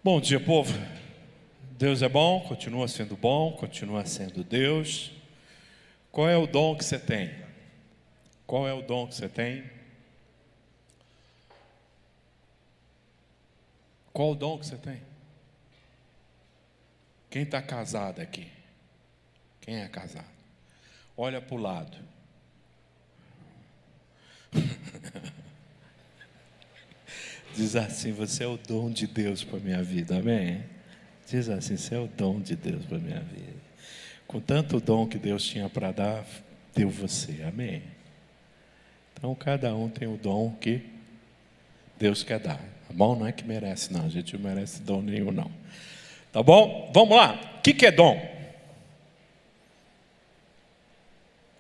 Bom dia, povo. Deus é bom, continua sendo Deus. Qual é o dom que você tem? Qual é o dom que você tem? Qual o dom que você tem? Quem está casado aqui? Quem é casado? Olha para o lado. Diz assim: você é o dom de Deus para a minha vida, amém? Diz assim: você é o dom de Deus para a minha vida. Com tanto dom que Deus tinha para dar, deu você, amém? Então cada um tem o dom que Deus quer dar, tá bom? Não é que merece, não, a gente não merece dom nenhum, não. Tá bom? Vamos lá. O que é dom?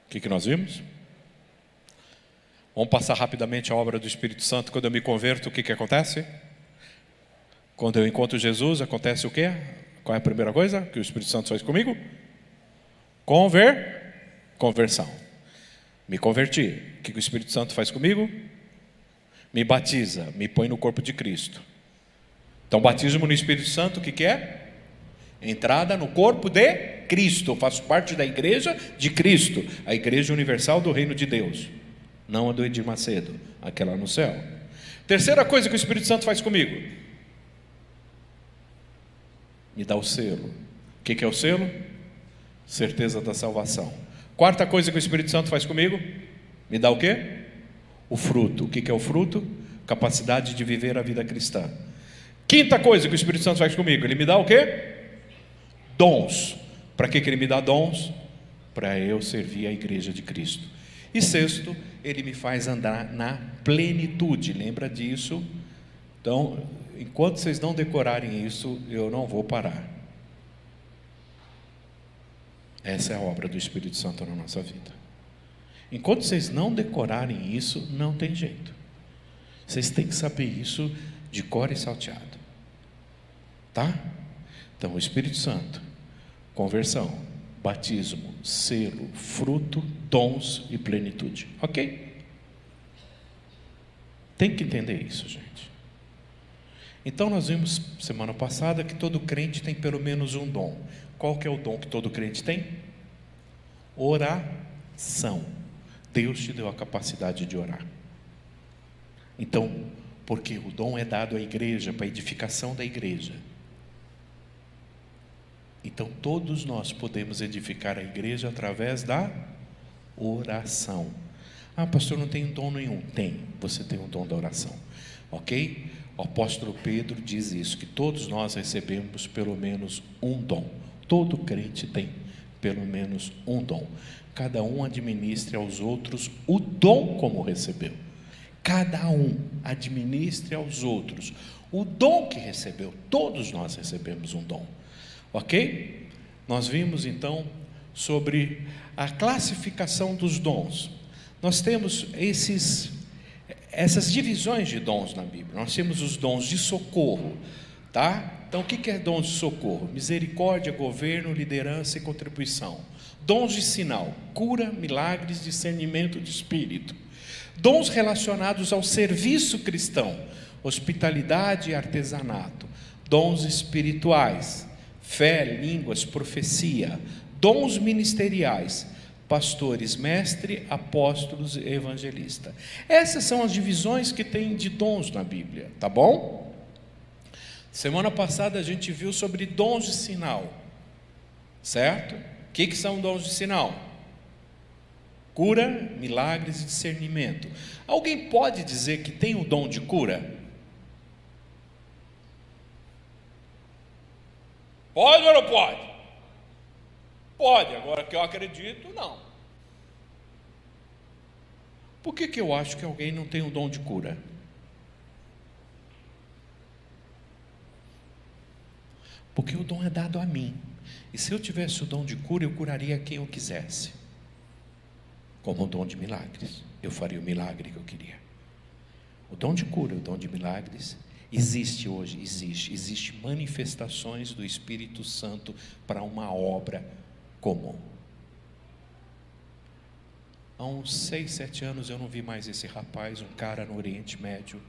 O que nós vimos? Vamos passar rapidamente a obra do Espírito Santo. Quando eu me converto, o que acontece? Quando eu encontro Jesus, acontece o quê? Qual é a primeira coisa que o Espírito Santo faz comigo? Conversão. Me converti. O que o Espírito Santo faz comigo? Me batiza, me põe no corpo de Cristo. Então, batismo no Espírito Santo, o que é? Entrada no corpo de Cristo. Eu faço parte da igreja de Cristo, a igreja universal do reino de Deus. Não a do Edir Macedo, aquela no céu. Terceira coisa que o Espírito Santo faz comigo: me dá o selo. O que é o selo? Certeza da salvação. Quarta coisa que o Espírito Santo faz comigo: me dá o quê? O fruto. O que é o fruto? Capacidade de viver a vida cristã. Quinta coisa que o Espírito Santo faz comigo: ele me dá o quê? Dons. Para que ele me dá dons? Para eu servir a igreja de Cristo. E sexto, ele me faz andar na plenitude. Lembra disso? Então, enquanto vocês não decorarem isso, eu não vou parar. Essa é a obra do Espírito Santo na nossa vida. Enquanto vocês não decorarem isso, não tem jeito. Vocês têm que saber isso de cor e salteado. Tá? Então, o Espírito Santo, conversão, batismo, selo, fruto, dons e plenitude. Ok? Tem que entender isso, gente. Então nós vimos semana passada que todo crente tem pelo menos um dom. Qual que é o dom que todo crente tem? Oração. Deus te deu a capacidade de orar. Então, porque o dom é dado à igreja, para a edificação da igreja. Então todos nós podemos edificar a igreja através da oração. Ah, pastor, não tem dom nenhum. Tem, você tem o dom da oração. Ok? O apóstolo Pedro diz isso, que todos nós recebemos pelo menos um dom. Todo crente tem pelo menos um dom. Cada um administre aos outros o dom como recebeu. Cada um administre aos outros o dom que recebeu. Todos nós recebemos um dom. Ok? Nós vimos então sobre a classificação dos dons. Nós temos essas divisões de dons na Bíblia. Nós temos os dons de socorro, tá? Então o que é dons de socorro? Misericórdia, governo, liderança e contribuição. Dons de sinal: cura, milagres, discernimento de espírito. Dons relacionados ao serviço cristão: hospitalidade e artesanato. Dons espirituais: fé, línguas, profecia. Dons ministeriais: pastores, mestre, apóstolos e evangelista. Essas são as divisões que tem de dons na Bíblia, tá bom? Semana passada a gente viu sobre dons de sinal, certo? O que são dons de sinal? Cura, milagres e discernimento. Alguém pode dizer que tem o dom de cura? Pode ou não pode? Pode, agora que eu acredito, não. Por que eu acho que alguém não tem o dom de cura? Porque o dom é dado a mim. E se eu tivesse o dom de cura, eu curaria quem eu quisesse. Como o dom de milagres. Eu faria o milagre que eu queria. O dom de cura, o dom de milagres, existe hoje, existe manifestações do Espírito Santo para uma obra comum. Há uns 6, 7 anos eu não vi mais esse rapaz, um cara no Oriente Médio.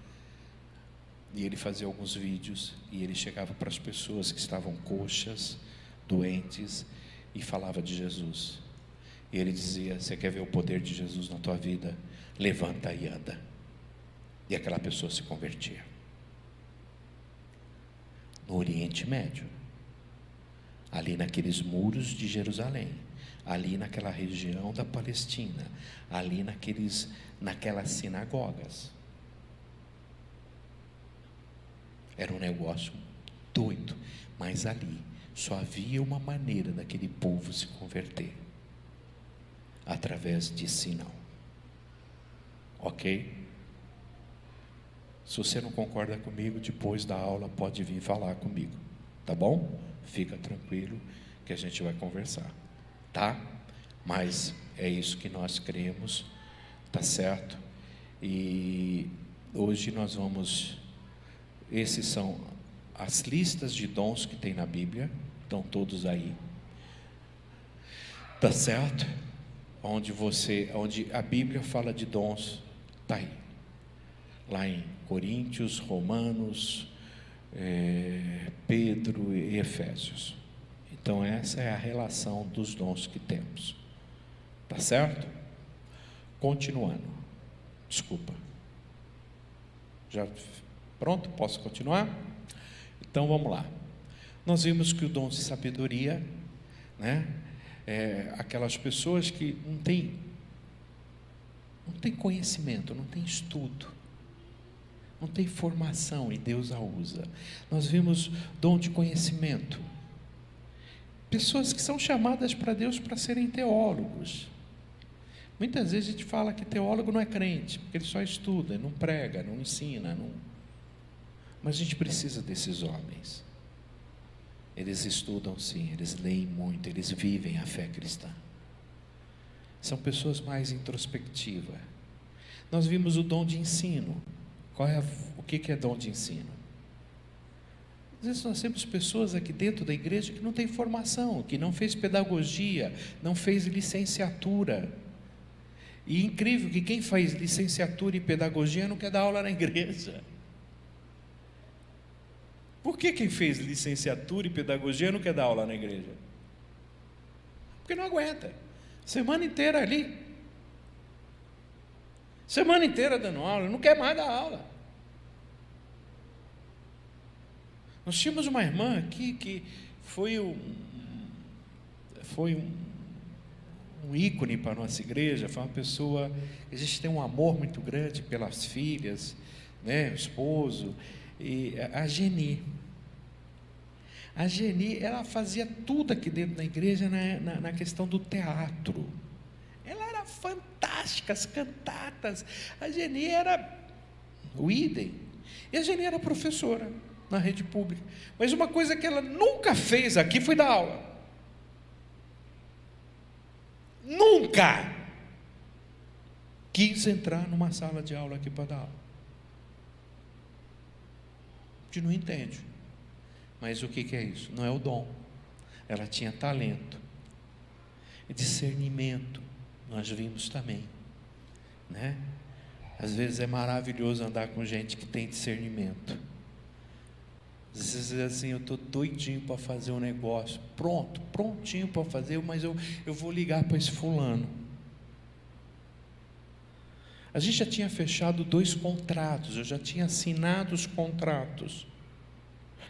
E ele fazia alguns vídeos, e ele chegava para as pessoas que estavam coxas, doentes, e falava de Jesus. E ele dizia: você quer ver o poder de Jesus na tua vida? Levanta e anda. E aquela pessoa se convertia. No Oriente Médio, ali naqueles muros de Jerusalém, ali naquela região da Palestina, ali naquelas sinagogas. Era um negócio doido, mas ali só havia uma maneira daquele povo se converter: através de sinal. Ok? Se você não concorda comigo, depois da aula pode vir falar comigo, tá bom? Fica tranquilo que a gente vai conversar, tá? Mas é isso que nós cremos, tá certo? E hoje nós vamos... Esses são as listas de dons que tem na Bíblia, estão todos aí, tá certo? Onde a Bíblia fala de dons, está aí, lá em Coríntios, Romanos, Pedro e Efésios. Então essa é a relação dos dons que temos, tá certo? Continuando, desculpa, já pronto? Posso continuar? Então vamos lá. Nós vimos que o dom de sabedoria, né, aquelas pessoas que não têm conhecimento, não têm estudo, não tem formação, e Deus a usa. Nós vimos dom de conhecimento, pessoas que são chamadas para Deus para serem teólogos. Muitas vezes a gente fala que teólogo não é crente, porque ele só estuda, não prega, não ensina, mas a gente precisa desses homens. Eles estudam sim, eles leem muito, eles vivem a fé cristã. São pessoas mais introspectivas. Nós vimos o dom de ensino. O que é dom de ensino? Às vezes nós temos pessoas aqui dentro da igreja que não tem formação, que não fez pedagogia, não fez licenciatura. E incrível que quem faz licenciatura e pedagogia não quer dar aula na igreja. Por que quem fez licenciatura e pedagogia não quer dar aula na igreja? Porque não aguenta. Semana inteira ali. Semana inteira dando aula, não quer mais dar aula. Nós tínhamos uma irmã aqui que foi um ícone para a nossa igreja, foi uma pessoa, a gente tem um amor muito grande pelas filhas, né, o esposo, e a Geni, ela fazia tudo aqui dentro da igreja na questão do teatro. Ela era fantástica, as cantatas. A Geni era o idem, e a Geni era professora na rede pública, mas uma coisa que ela nunca fez aqui foi dar aula. Nunca quis entrar numa sala de aula aqui para dar aula. A gente não entende, mas o que é isso? Não é o dom. Ela tinha talento e discernimento. Nós vimos também, né? Às vezes é maravilhoso andar com gente que tem discernimento. Às vezes assim, eu estou doidinho para fazer um negócio, prontinho para fazer, mas eu vou ligar para esse fulano. A gente já tinha fechado 2 contratos, eu já tinha assinado os contratos.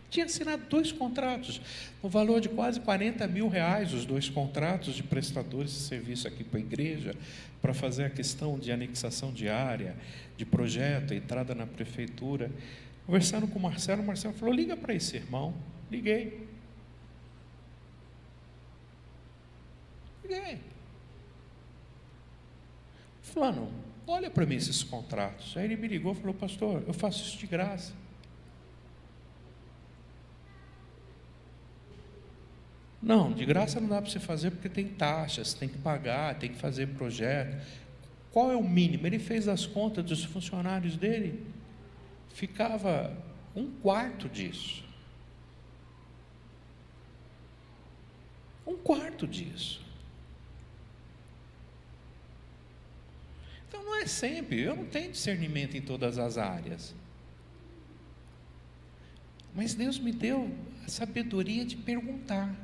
Tinha assinado 2 contratos, no valor de quase R$40 mil, os 2 contratos de prestadores de serviço aqui para a igreja, para fazer a questão de anexação de área, de projeto, entrada na prefeitura. Conversando com o Marcelo falou: liga para esse irmão. Liguei. Fulano, olha para mim esses contratos. Aí ele me ligou e falou: pastor, eu faço isso de graça. Não, de graça não dá para você fazer, porque tem taxas, tem que pagar, tem que fazer projeto. Qual é o mínimo? Ele fez as contas dos funcionários dele, ficava 1/4 disso. 1/4 disso. Então não é sempre, eu não tenho discernimento em todas as áreas. Mas Deus me deu a sabedoria de perguntar.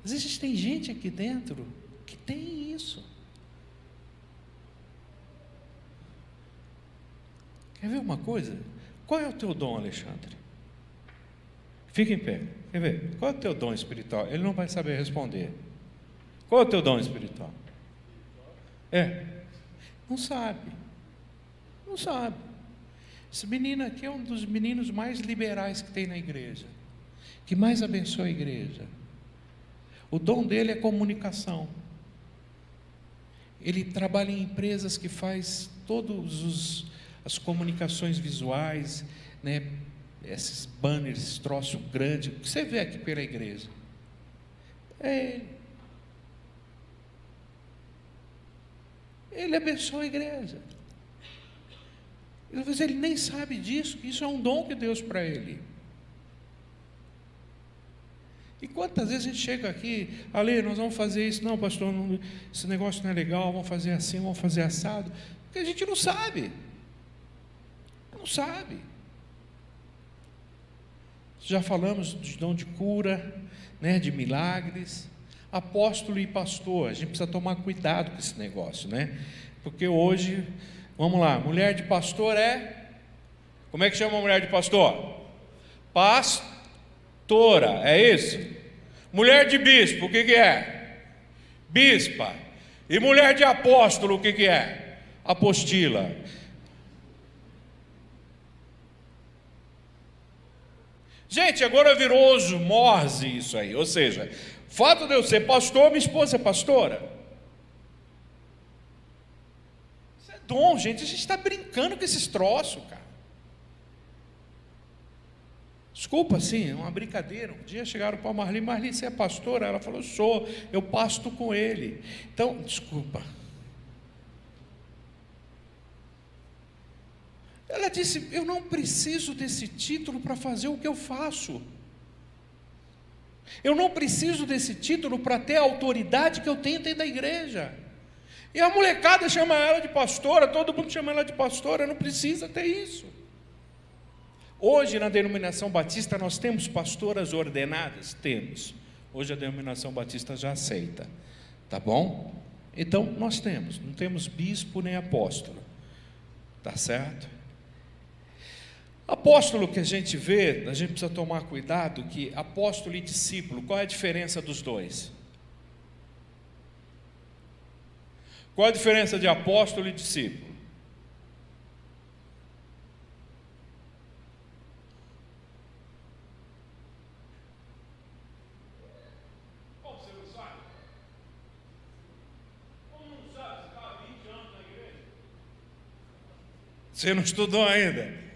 Às vezes tem gente aqui dentro que tem isso. Quer ver uma coisa? Qual é o teu dom, Alexandre? Fica em pé. Quer ver? Qual é o teu dom espiritual? Ele não vai saber responder. Qual é o teu dom espiritual? Não sabe. Não sabe. Esse menino aqui é um dos meninos mais liberais que tem na igreja, que mais abençoa a igreja. O dom dele é comunicação. Ele trabalha em empresas que faz todas as comunicações visuais, né? Esses banners, esse troço grande, que você vê aqui pela igreja. Ele abençoa a igreja. Às vezes ele nem sabe disso, que isso é um dom que Deus para ele. E quantas vezes a gente chega aqui, Ale, nós vamos fazer isso, não pastor, esse negócio não é legal, vamos fazer assim, vamos fazer assado, porque a gente não sabe. Não sabe. Já falamos de dom de cura, né, de milagres, apóstolo e pastor. A gente precisa tomar cuidado com esse negócio, né? Porque hoje, vamos lá, mulher de pastor como é que chama a mulher de pastor? Pastora, é isso? Mulher de bispo, o que é? Bispa. E mulher de apóstolo, o que é? Apostila. Gente, agora virou osmose isso aí, ou seja, o fato de eu ser pastor, minha esposa é pastora. Isso é dom, gente, a gente está brincando com esses troços, cara. Desculpa, sim, é uma brincadeira. Um dia chegaram para a Marli, você é pastora? Ela falou, sou, eu pasto com ele. Então, desculpa. Ela disse, eu não preciso desse título para fazer o que eu faço. Eu não preciso desse título para ter a autoridade que eu tenho dentro da igreja. E a molecada chama ela de pastora, todo mundo chama ela de pastora, não precisa ter isso. Hoje na denominação batista nós temos pastoras ordenadas? Temos. Hoje a denominação batista já aceita, tá bom? Então nós temos, não temos bispo nem apóstolo, tá certo? Apóstolo que a gente vê, a gente precisa tomar cuidado que apóstolo e discípulo, qual é a diferença dos dois? Qual a diferença de apóstolo e discípulo? Como você não sabe? Como não sabe? Você está há 20 anos na igreja? Você não estudou ainda?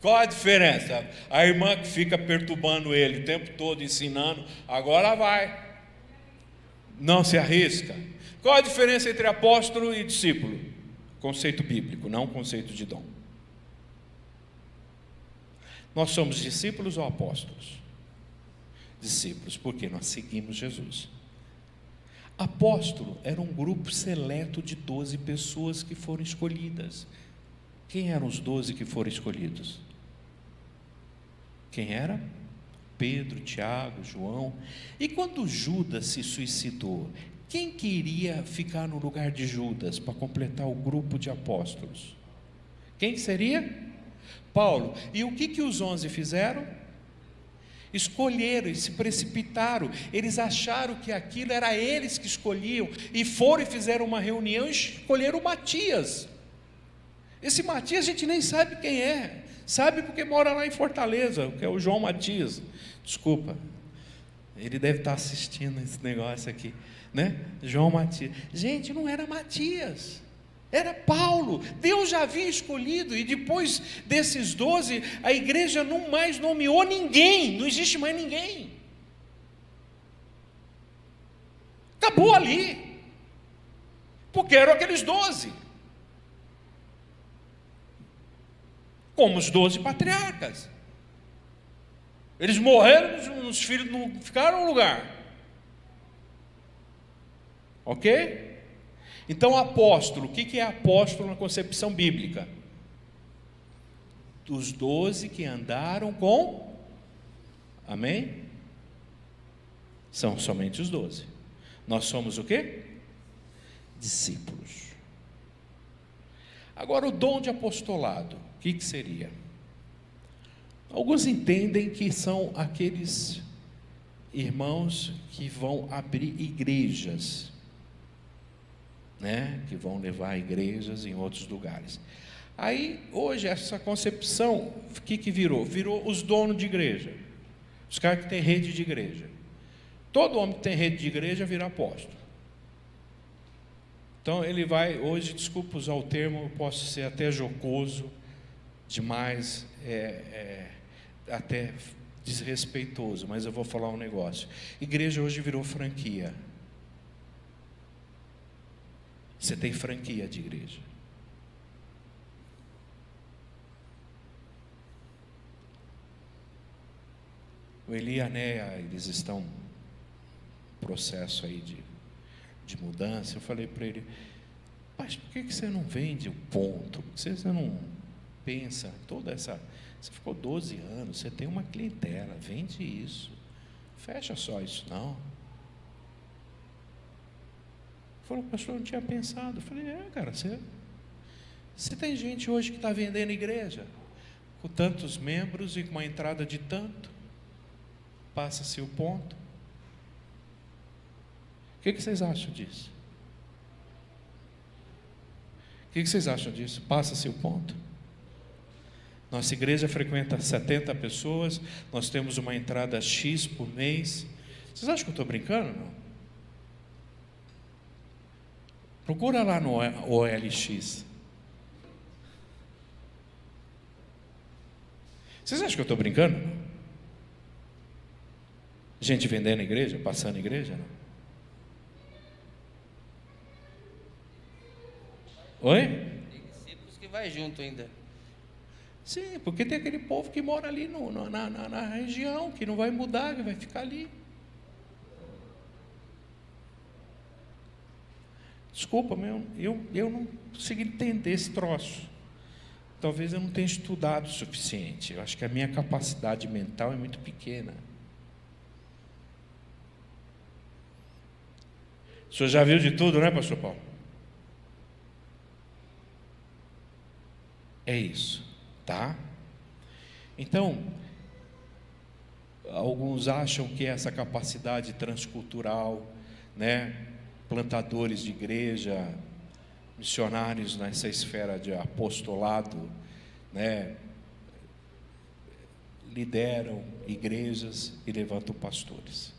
Qual a diferença? A irmã que fica perturbando ele o tempo todo, ensinando, agora vai. Não se arrisca. Qual a diferença entre apóstolo e discípulo? Conceito bíblico, não conceito de dom. Nós somos discípulos ou apóstolos? Discípulos, porque nós seguimos Jesus. Apóstolo era um grupo seleto de 12 pessoas que foram escolhidas. Quem eram os 12 que foram escolhidos? Quem era? Pedro, Tiago, João. E quando Judas se suicidou, quem queria ficar no lugar de Judas para completar o grupo de apóstolos? Quem seria? Paulo. E o que os 11 fizeram? Escolheram e se precipitaram. Eles acharam que aquilo era eles que escolhiam e foram e fizeram uma reunião e escolheram Matias. Esse Matias a gente nem sabe quem é. Sabe porque mora lá em Fortaleza, que é o João Matias. Desculpa, ele deve estar assistindo esse negócio aqui, né? João Matias. Gente, não era Matias, era Paulo. Deus já havia escolhido, e depois desses 12, a igreja não mais nomeou ninguém, não existe mais ninguém. Acabou ali, porque eram aqueles 12. Como os 12 patriarcas. Eles morreram, os filhos não ficaram no lugar. Ok? Então apóstolo, o que é apóstolo na concepção bíblica? dos 12 que andaram com, amém? São somente os 12. Nós somos o quê? Discípulos. Agora, o dom de apostolado, o que seria? Alguns entendem que são aqueles irmãos que vão abrir igrejas, né? Que vão levar igrejas em outros lugares. Aí, hoje, essa concepção, o que virou? Virou os donos de igreja, os caras que têm rede de igreja. Todo homem que tem rede de igreja vira apóstolo. Então, ele vai, hoje, desculpa usar o termo, eu posso ser até jocoso demais, até desrespeitoso, mas eu vou falar um negócio. Igreja hoje virou franquia. Você tem franquia de igreja. O Eli e a Néia, eles estão em processo aí de mudança. Eu falei para ele: mas por que você não vende o ponto? Por que você não pensa toda essa... Você ficou 12 anos, você tem uma clientela, vende isso. Fecha só isso, não. Ele falou: pastor, eu não tinha pensado. Eu falei: cara, você tem gente hoje que está vendendo igreja, com tantos membros e com uma entrada de tanto. Passa-se o ponto. O que vocês acham disso? O que vocês acham disso? Passa-se o ponto. Nossa igreja frequenta 70 pessoas, nós temos uma entrada X por mês. Vocês acham que eu estou brincando? Não? Procura lá no OLX. Vocês acham que eu estou brincando? Não? Gente vendendo igreja, passando igreja? Não? Oi? Tem discípulos que vai junto ainda. Sim, porque tem aquele povo que mora ali na região, que não vai mudar, que vai ficar ali. Desculpa, eu não consigo entender esse troço. Talvez eu não tenha estudado o suficiente. Eu acho que a minha capacidade mental é muito pequena. O senhor já viu de tudo, né, pastor Paulo? É isso, tá? Então, alguns acham que essa capacidade transcultural, né, plantadores de igreja, missionários nessa esfera de apostolado, né, lideram igrejas e levantam pastores.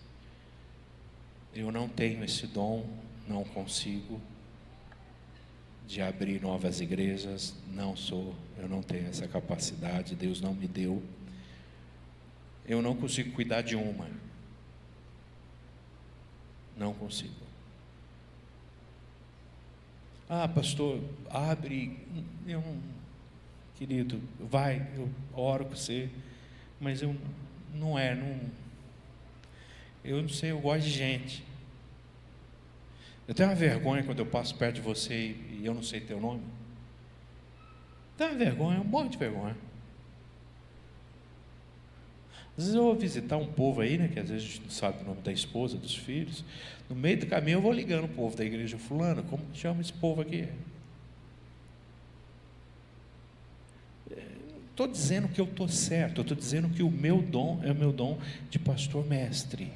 Eu não tenho esse dom, não consigo, de abrir novas igrejas, eu não tenho essa capacidade, Deus não me deu. Eu não consigo cuidar de uma. Não consigo. Ah, pastor, abre. Querido, vai, eu oro com você, mas eu não sei, eu gosto de gente. Eu tenho uma vergonha quando eu passo perto de você e eu não sei teu nome. Tenho uma vergonha, um monte de vergonha. Às vezes eu vou visitar um povo aí, né, que às vezes a gente não sabe o nome da esposa, dos filhos. No meio do caminho eu vou ligando o povo da igreja fulana: como chama esse povo aqui? Estou dizendo que eu estou certo, eu estou dizendo que o meu dom é o meu dom de pastor mestre.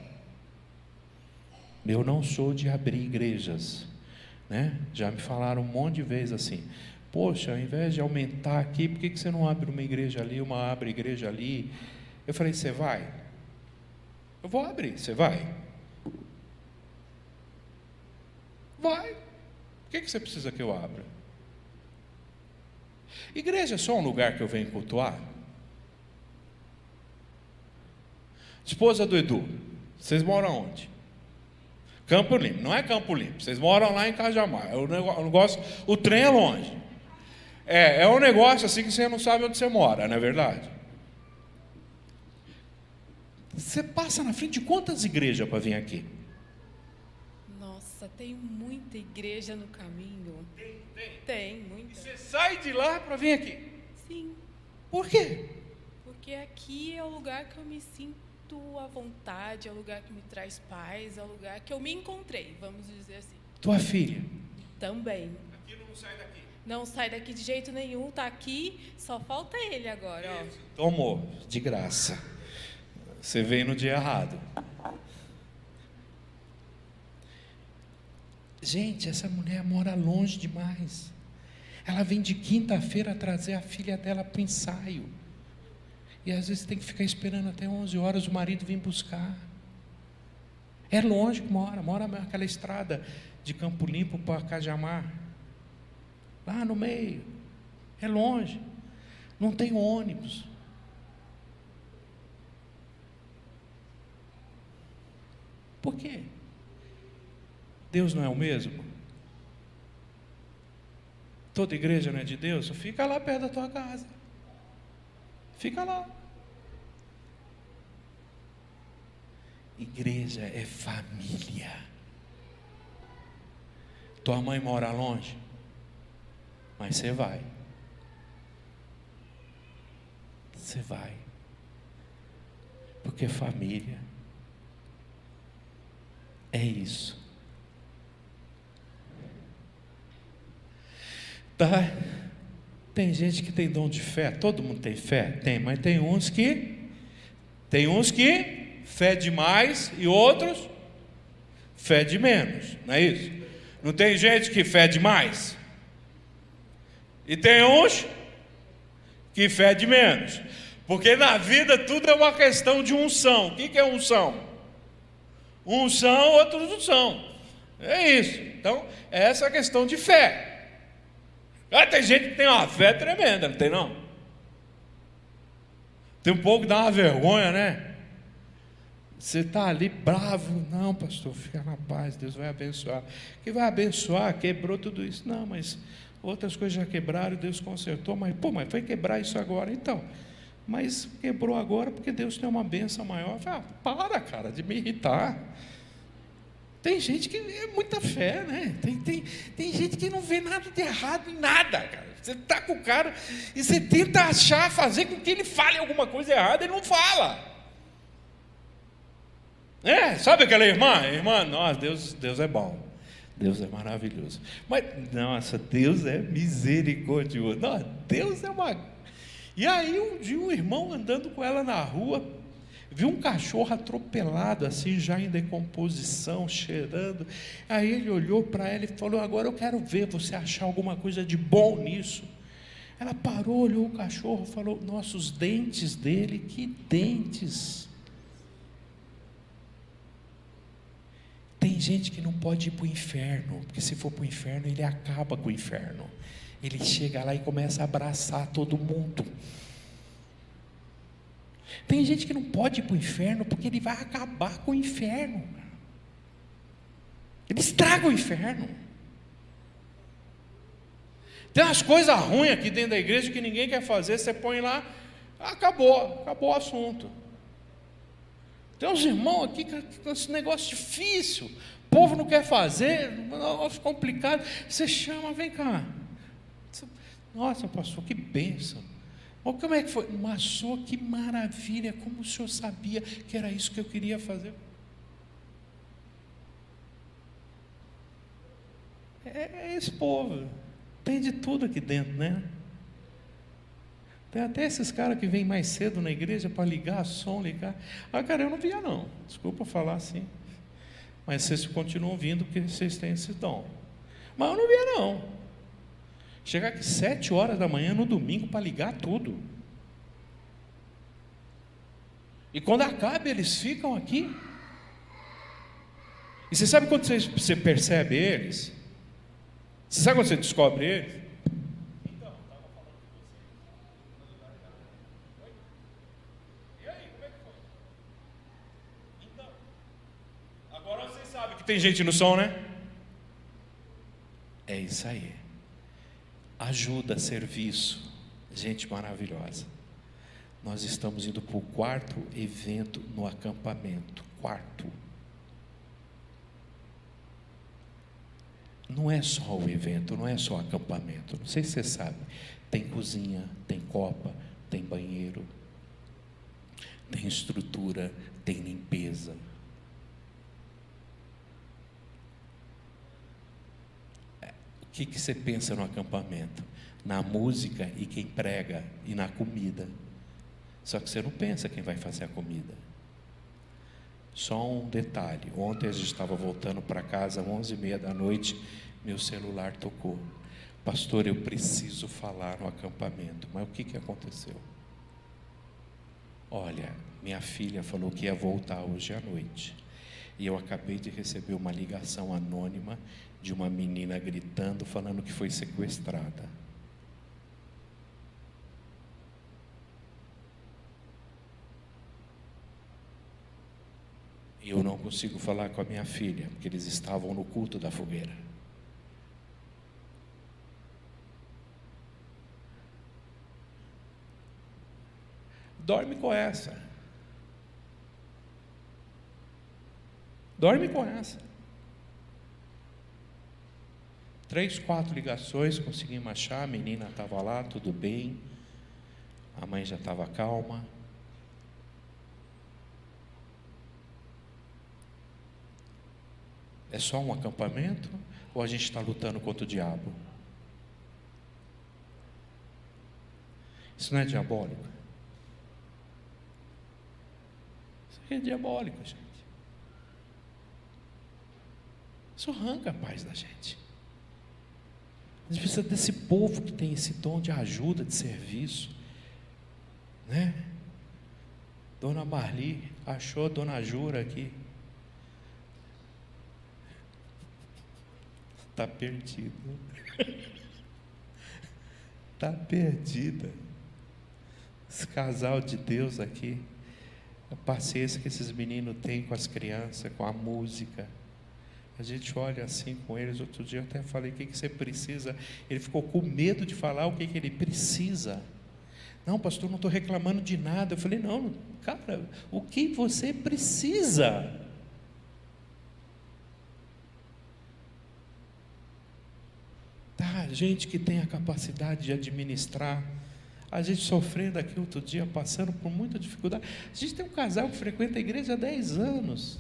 Eu não sou de abrir igrejas, né? Já me falaram um monte de vezes assim: poxa, ao invés de aumentar aqui, por que você não abre uma igreja ali, abre igreja ali? Eu falei: você vai? Eu vou abrir, você vai? Vai. Por que você precisa que eu abra? Igreja é só um lugar que eu venho cultuar? Esposa do Edu, vocês moram onde? Campo Limpo, não é Campo Limpo, vocês moram lá em Cajamar. O negócio, o trem é longe. É um negócio assim que você não sabe onde você mora, não é verdade? Você passa na frente de quantas igrejas para vir aqui? Nossa, tem muita igreja no caminho. Tem muita. E você sai de lá para vir aqui? Sim. Por quê? Porque aqui é o lugar que eu me sinto à vontade, é o lugar que me traz paz, é o lugar que eu me encontrei, vamos dizer assim. Tua filha? Também. Aqui não sai daqui. Não sai daqui de jeito nenhum, tá aqui, só falta ele agora, ó. Tomou, de graça. Você veio no dia errado. Gente, essa mulher mora longe demais. Ela vem de quinta-feira trazer a filha dela para o ensaio. E às vezes tem que ficar esperando até 11 horas o marido vir buscar. É longe que mora naquela estrada de Campo Limpo para Cajamar. Lá no meio. É longe. Não tem ônibus. Por quê? Deus não é o mesmo? Toda igreja não é de Deus? Fica lá perto da tua casa. Fica lá. Igreja é família. Tua mãe mora longe, mas você vai. Você vai. Porque família é isso. Tá? Tem gente que tem dom de fé. Todo mundo tem fé? Tem, mas tem uns que fé de mais e outros fé de menos, não é isso? Não tem gente que fé de mais? E tem uns que fé de menos. Porque na vida tudo é uma questão de unção. O que é unção? Unção, outros não são. É isso. Então, essa é a questão de fé. Tem gente que tem uma fé tremenda, não tem não? Tem um pouco que dá uma vergonha, né? Você está ali bravo, não, pastor, fica na paz, Deus vai abençoar. Que vai abençoar? Quebrou tudo isso. Não, mas outras coisas já quebraram, Deus consertou, mas foi quebrar isso agora, então. Mas quebrou agora porque Deus tem uma bênção maior. Para, cara, de me irritar. Tem gente que é muita fé, né? Tem gente que não vê nada de errado em nada, cara. Você está com o cara e você tenta fazer com que ele fale alguma coisa errada, ele não fala. Sabe aquela irmã? Nossa, Deus é bom. Deus é maravilhoso. Mas, nossa, Deus é misericordioso. Nossa, Deus é uma... E aí, um dia, um irmão andando com ela na rua, viu um cachorro atropelado, assim, já em decomposição, cheirando. Aí ele olhou para ela e falou: agora eu quero ver você achar alguma coisa de bom nisso. Ela parou, olhou o cachorro, falou: nossa, os dentes dele, que dentes. Tem gente que não pode ir para o inferno, porque se for para o inferno, ele acaba com o inferno. Ele chega lá e começa a abraçar todo mundo. Tem gente que não pode ir para o inferno, porque ele vai acabar com o inferno. Ele estraga o inferno. Tem umas coisas ruins aqui dentro da igreja que ninguém quer fazer, você põe lá, acabou o assunto. Tem uns irmãos aqui com esse negócio difícil, o povo não quer fazer, um negócio complicado, você chama, vem cá. Nossa, pastor, que bênção. Olha como é que foi. Maçô, que maravilha, como o senhor sabia que era isso que eu queria fazer. É esse povo, tem de tudo aqui dentro, né? Tem até esses caras que vêm mais cedo na igreja para ligar som, ligar. Cara, eu não via não, desculpa falar assim. Mas vocês continuam vindo porque vocês têm esse dom. Mas eu não via não. Chegar aqui 7 horas da manhã no domingo para ligar tudo. E quando acaba, eles ficam aqui. E você sabe quando você percebe eles? Você sabe quando você descobre eles? Então, estava falando com você. E aí, como é que foi? Então, agora vocês sabem que tem gente no som, né? É isso aí. Ajuda, serviço, gente maravilhosa. Nós estamos indo para o 4º evento no acampamento. 4º. Não é só o evento, não é só o acampamento. Não sei se você sabe. Tem cozinha, tem copa, tem banheiro, tem estrutura, tem limpeza. O que você pensa no acampamento? Na música e quem prega, e na comida. Só que você não pensa quem vai fazer a comida. Só um detalhe: ontem a gente estava voltando para casa, 11h30 da noite, meu celular tocou. Pastor, eu preciso falar no acampamento. Mas o que aconteceu? Olha, minha filha falou que ia voltar hoje à noite. E eu acabei de receber uma ligação anônima de uma menina gritando, falando que foi sequestrada. E eu não consigo falar com a minha filha, porque eles estavam no culto da fogueira. Dorme com essa. Dorme com essa. 3, 4 ligações, conseguimos achar, a menina estava lá, tudo bem. A mãe já estava calma. É só um acampamento? Ou a gente está lutando contra o diabo? Isso não é diabólico? Isso é diabólico, gente. Isso arranca a paz da gente. A gente precisa desse povo que tem esse dom de ajuda, de serviço, né? Dona Marli achou a Dona Jura aqui. Está perdida. Está perdida. Esse casal de Deus aqui, a paciência que esses meninos têm com as crianças, com a música. A gente olha assim com eles. Outro dia eu até falei: o que você precisa? Ele ficou com medo de falar o que ele precisa. Não, pastor, não estou reclamando de nada. Eu falei: não, cara, o que você precisa? Tá, gente que tem a capacidade de administrar. A gente sofrendo aqui outro dia, passando por muita dificuldade. A gente tem um casal que frequenta a igreja há 10 anos.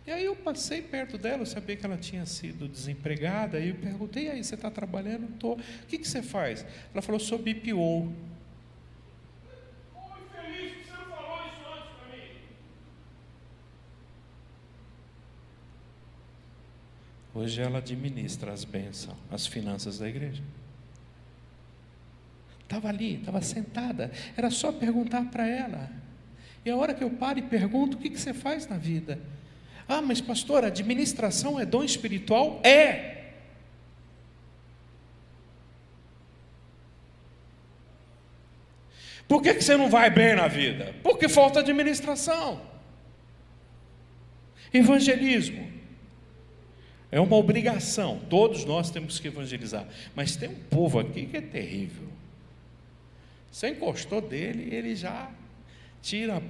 E aí eu passei perto dela, eu sabia que ela tinha sido desempregada, aí eu perguntei: aí, você está trabalhando? Estou. O que você faz? Ela falou: sou BPO. Muito feliz que você não falou isso antes para mim. Hoje ela administra as bênçãos, as finanças da igreja. Estava ali, estava sentada, era só perguntar para ela. E a hora que eu paro e pergunto: o que você faz na vida? Ah, mas pastor, a administração é dom espiritual? É! Por que você não vai bem na vida? Porque falta administração. Evangelismo é uma obrigação, todos nós temos que evangelizar, mas tem um povo aqui que é terrível. Você encostou dele, ele já tira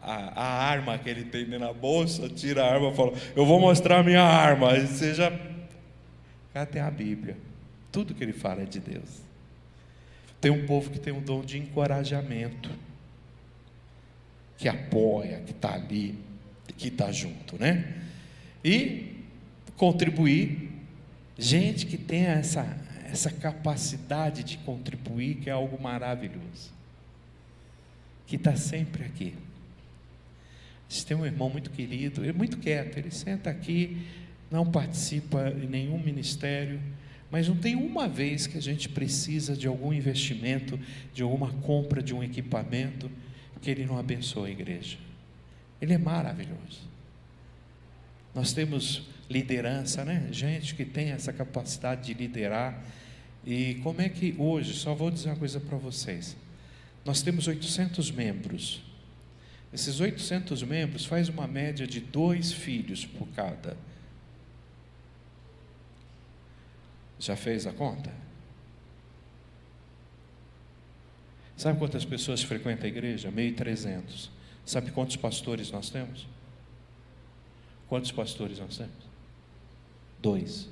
a arma que ele tem na bolsa, tira a arma e fala: eu vou mostrar a minha arma. Aí você já... Cadê a Bíblia? Tudo que ele fala é de Deus. Tem um povo que tem um dom de encorajamento, que apoia, que está ali, que está junto, né? E contribuir. Gente que tem essa capacidade de contribuir, que é algo maravilhoso, que está sempre aqui. A gente tem um irmão muito querido, ele é muito quieto, ele senta aqui, não participa em nenhum ministério, mas não tem uma vez que a gente precisa de algum investimento, de alguma compra de um equipamento, que ele não abençoa a igreja. Ele é maravilhoso. Nós temos liderança, né? Gente que tem essa capacidade de liderar. E como é que hoje, só vou dizer uma coisa para vocês, nós temos 800 membros. Esses 800 membros faz uma média de 2 filhos por cada. Já fez a conta? Sabe quantas pessoas frequentam a igreja? 1.300. Sabe quantos pastores nós temos? Quantos pastores nós temos? 2.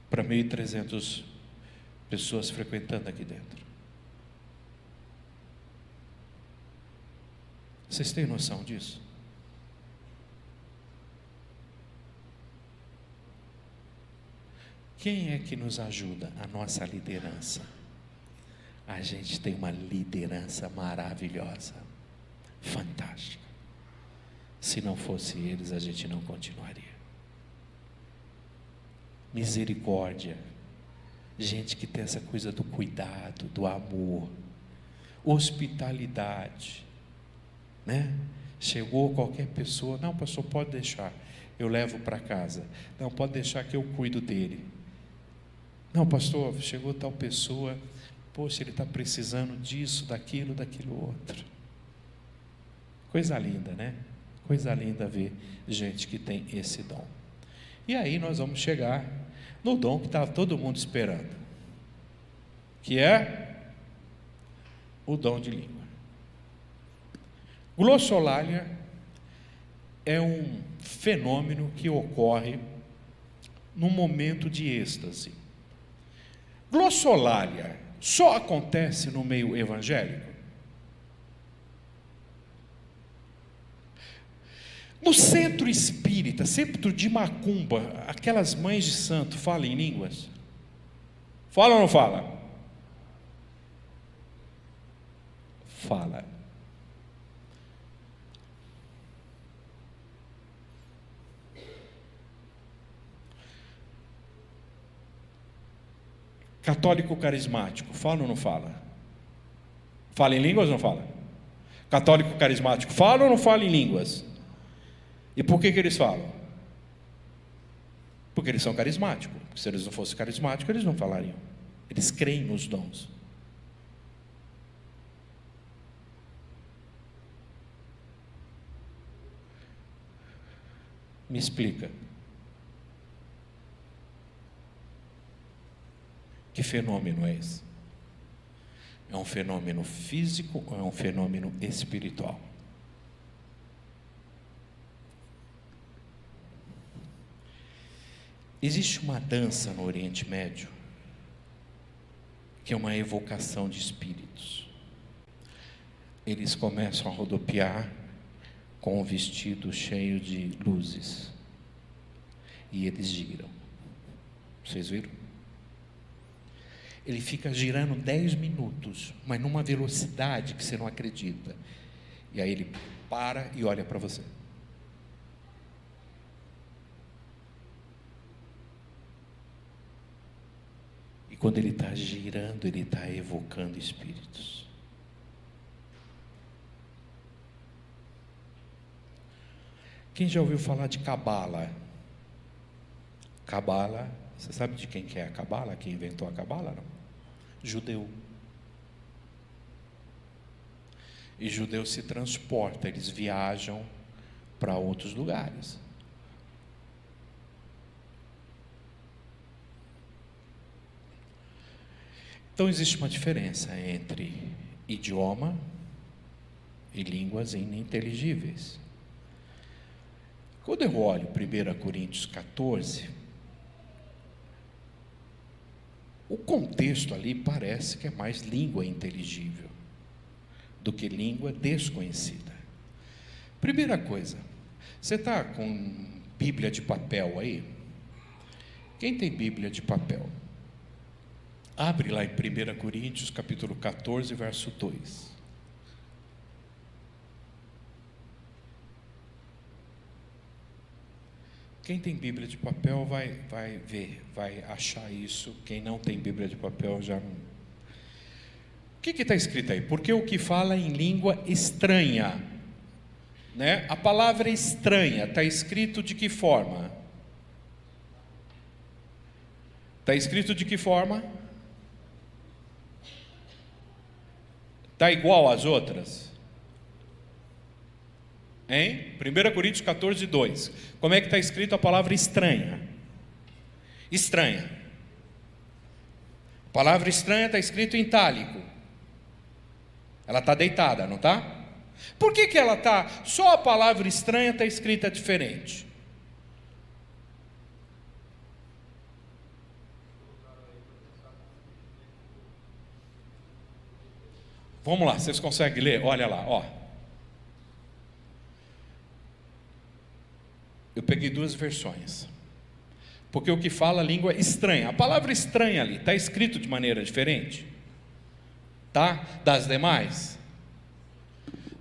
para 1.300 pessoas frequentando aqui dentro. Vocês têm noção disso? Quem é que nos ajuda? A nossa liderança. A gente tem uma liderança maravilhosa, fantástica. Se não fosse eles, a gente não continuaria. Misericórdia, gente que tem essa coisa do cuidado, do amor, hospitalidade, né? Chegou qualquer pessoa, não, pastor, pode deixar, eu levo para casa. Não, pode deixar que eu cuido dele. Não, pastor, chegou tal pessoa, poxa, ele está precisando disso, daquilo outro. Coisa linda, né? Coisa linda ver gente que tem esse dom. E aí nós vamos chegar no dom que estava todo mundo esperando, que é o dom de língua. Glossolalia é um fenômeno que ocorre num momento de êxtase. Glossolalia só acontece no meio evangélico? No centro espírita, centro de macumba, aquelas mães de santo falam em línguas? Fala ou não fala? Fala. Católico carismático, fala ou não fala? Fala em línguas ou não fala? Católico carismático, fala ou não fala em línguas? E por que eles falam? Porque eles são carismáticos. Porque se eles não fossem carismáticos, eles não falariam. Eles creem nos dons. Me explica. Que fenômeno é esse? É um fenômeno físico ou é um fenômeno espiritual? Existe uma dança no Oriente Médio que é uma evocação de espíritos. Eles começam a rodopiar com um vestido cheio de luzes e eles giram. Vocês viram? Ele fica girando 10 minutos, mas numa velocidade que você não acredita. E aí ele para e olha para você. E quando ele está girando, ele está evocando espíritos. Quem já ouviu falar de Cabala? Cabala, você sabe de quem que é a Cabala? Quem inventou a Cabala? Não? Judeu. E judeu se transporta, eles viajam para outros lugares. Então existe uma diferença entre idioma e línguas ininteligíveis. Quando eu olho 1 Coríntios 14, o contexto ali parece que é mais língua inteligível do que língua desconhecida. Primeira coisa, você está com Bíblia de papel aí? Quem tem Bíblia de papel? Abre lá em 1 Coríntios capítulo 14, verso 2. Quem tem Bíblia de papel vai ver, vai achar isso. Quem não tem Bíblia de papel já não. O que está escrito aí? Porque o que fala em língua estranha, né? A palavra estranha está escrito de que forma? Está escrito de que forma? Está igual às outras? Hein? 1 Coríntios 14, 2. Como é que está escrito a palavra estranha? Estranha. A palavra estranha está escrito em itálico. Ela está deitada, não está? Por que ela está? Só a palavra estranha está escrita diferente. Vamos lá, vocês conseguem ler? Olha lá, ó. Eu peguei duas versões. Porque o que fala a língua estranha. A palavra estranha ali, está escrito de maneira diferente? Tá? Das demais?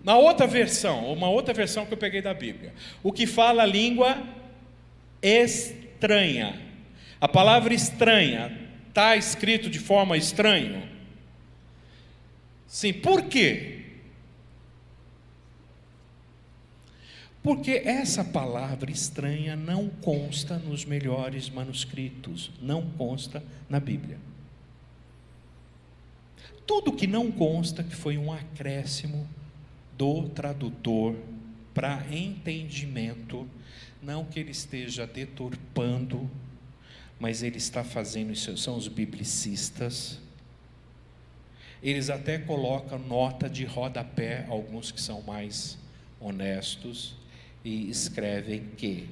Na outra versão, uma outra versão que eu peguei da Bíblia. O que fala a língua estranha. A palavra estranha está escrito de forma estranha? Sim, por quê? Porque essa palavra estranha não consta nos melhores manuscritos, não consta na Bíblia. Tudo que não consta que foi um acréscimo do tradutor para entendimento, não que ele esteja deturpando, mas ele está fazendo isso, são os biblicistas. Eles até colocam nota de rodapé, alguns que são mais honestos, e escrevem que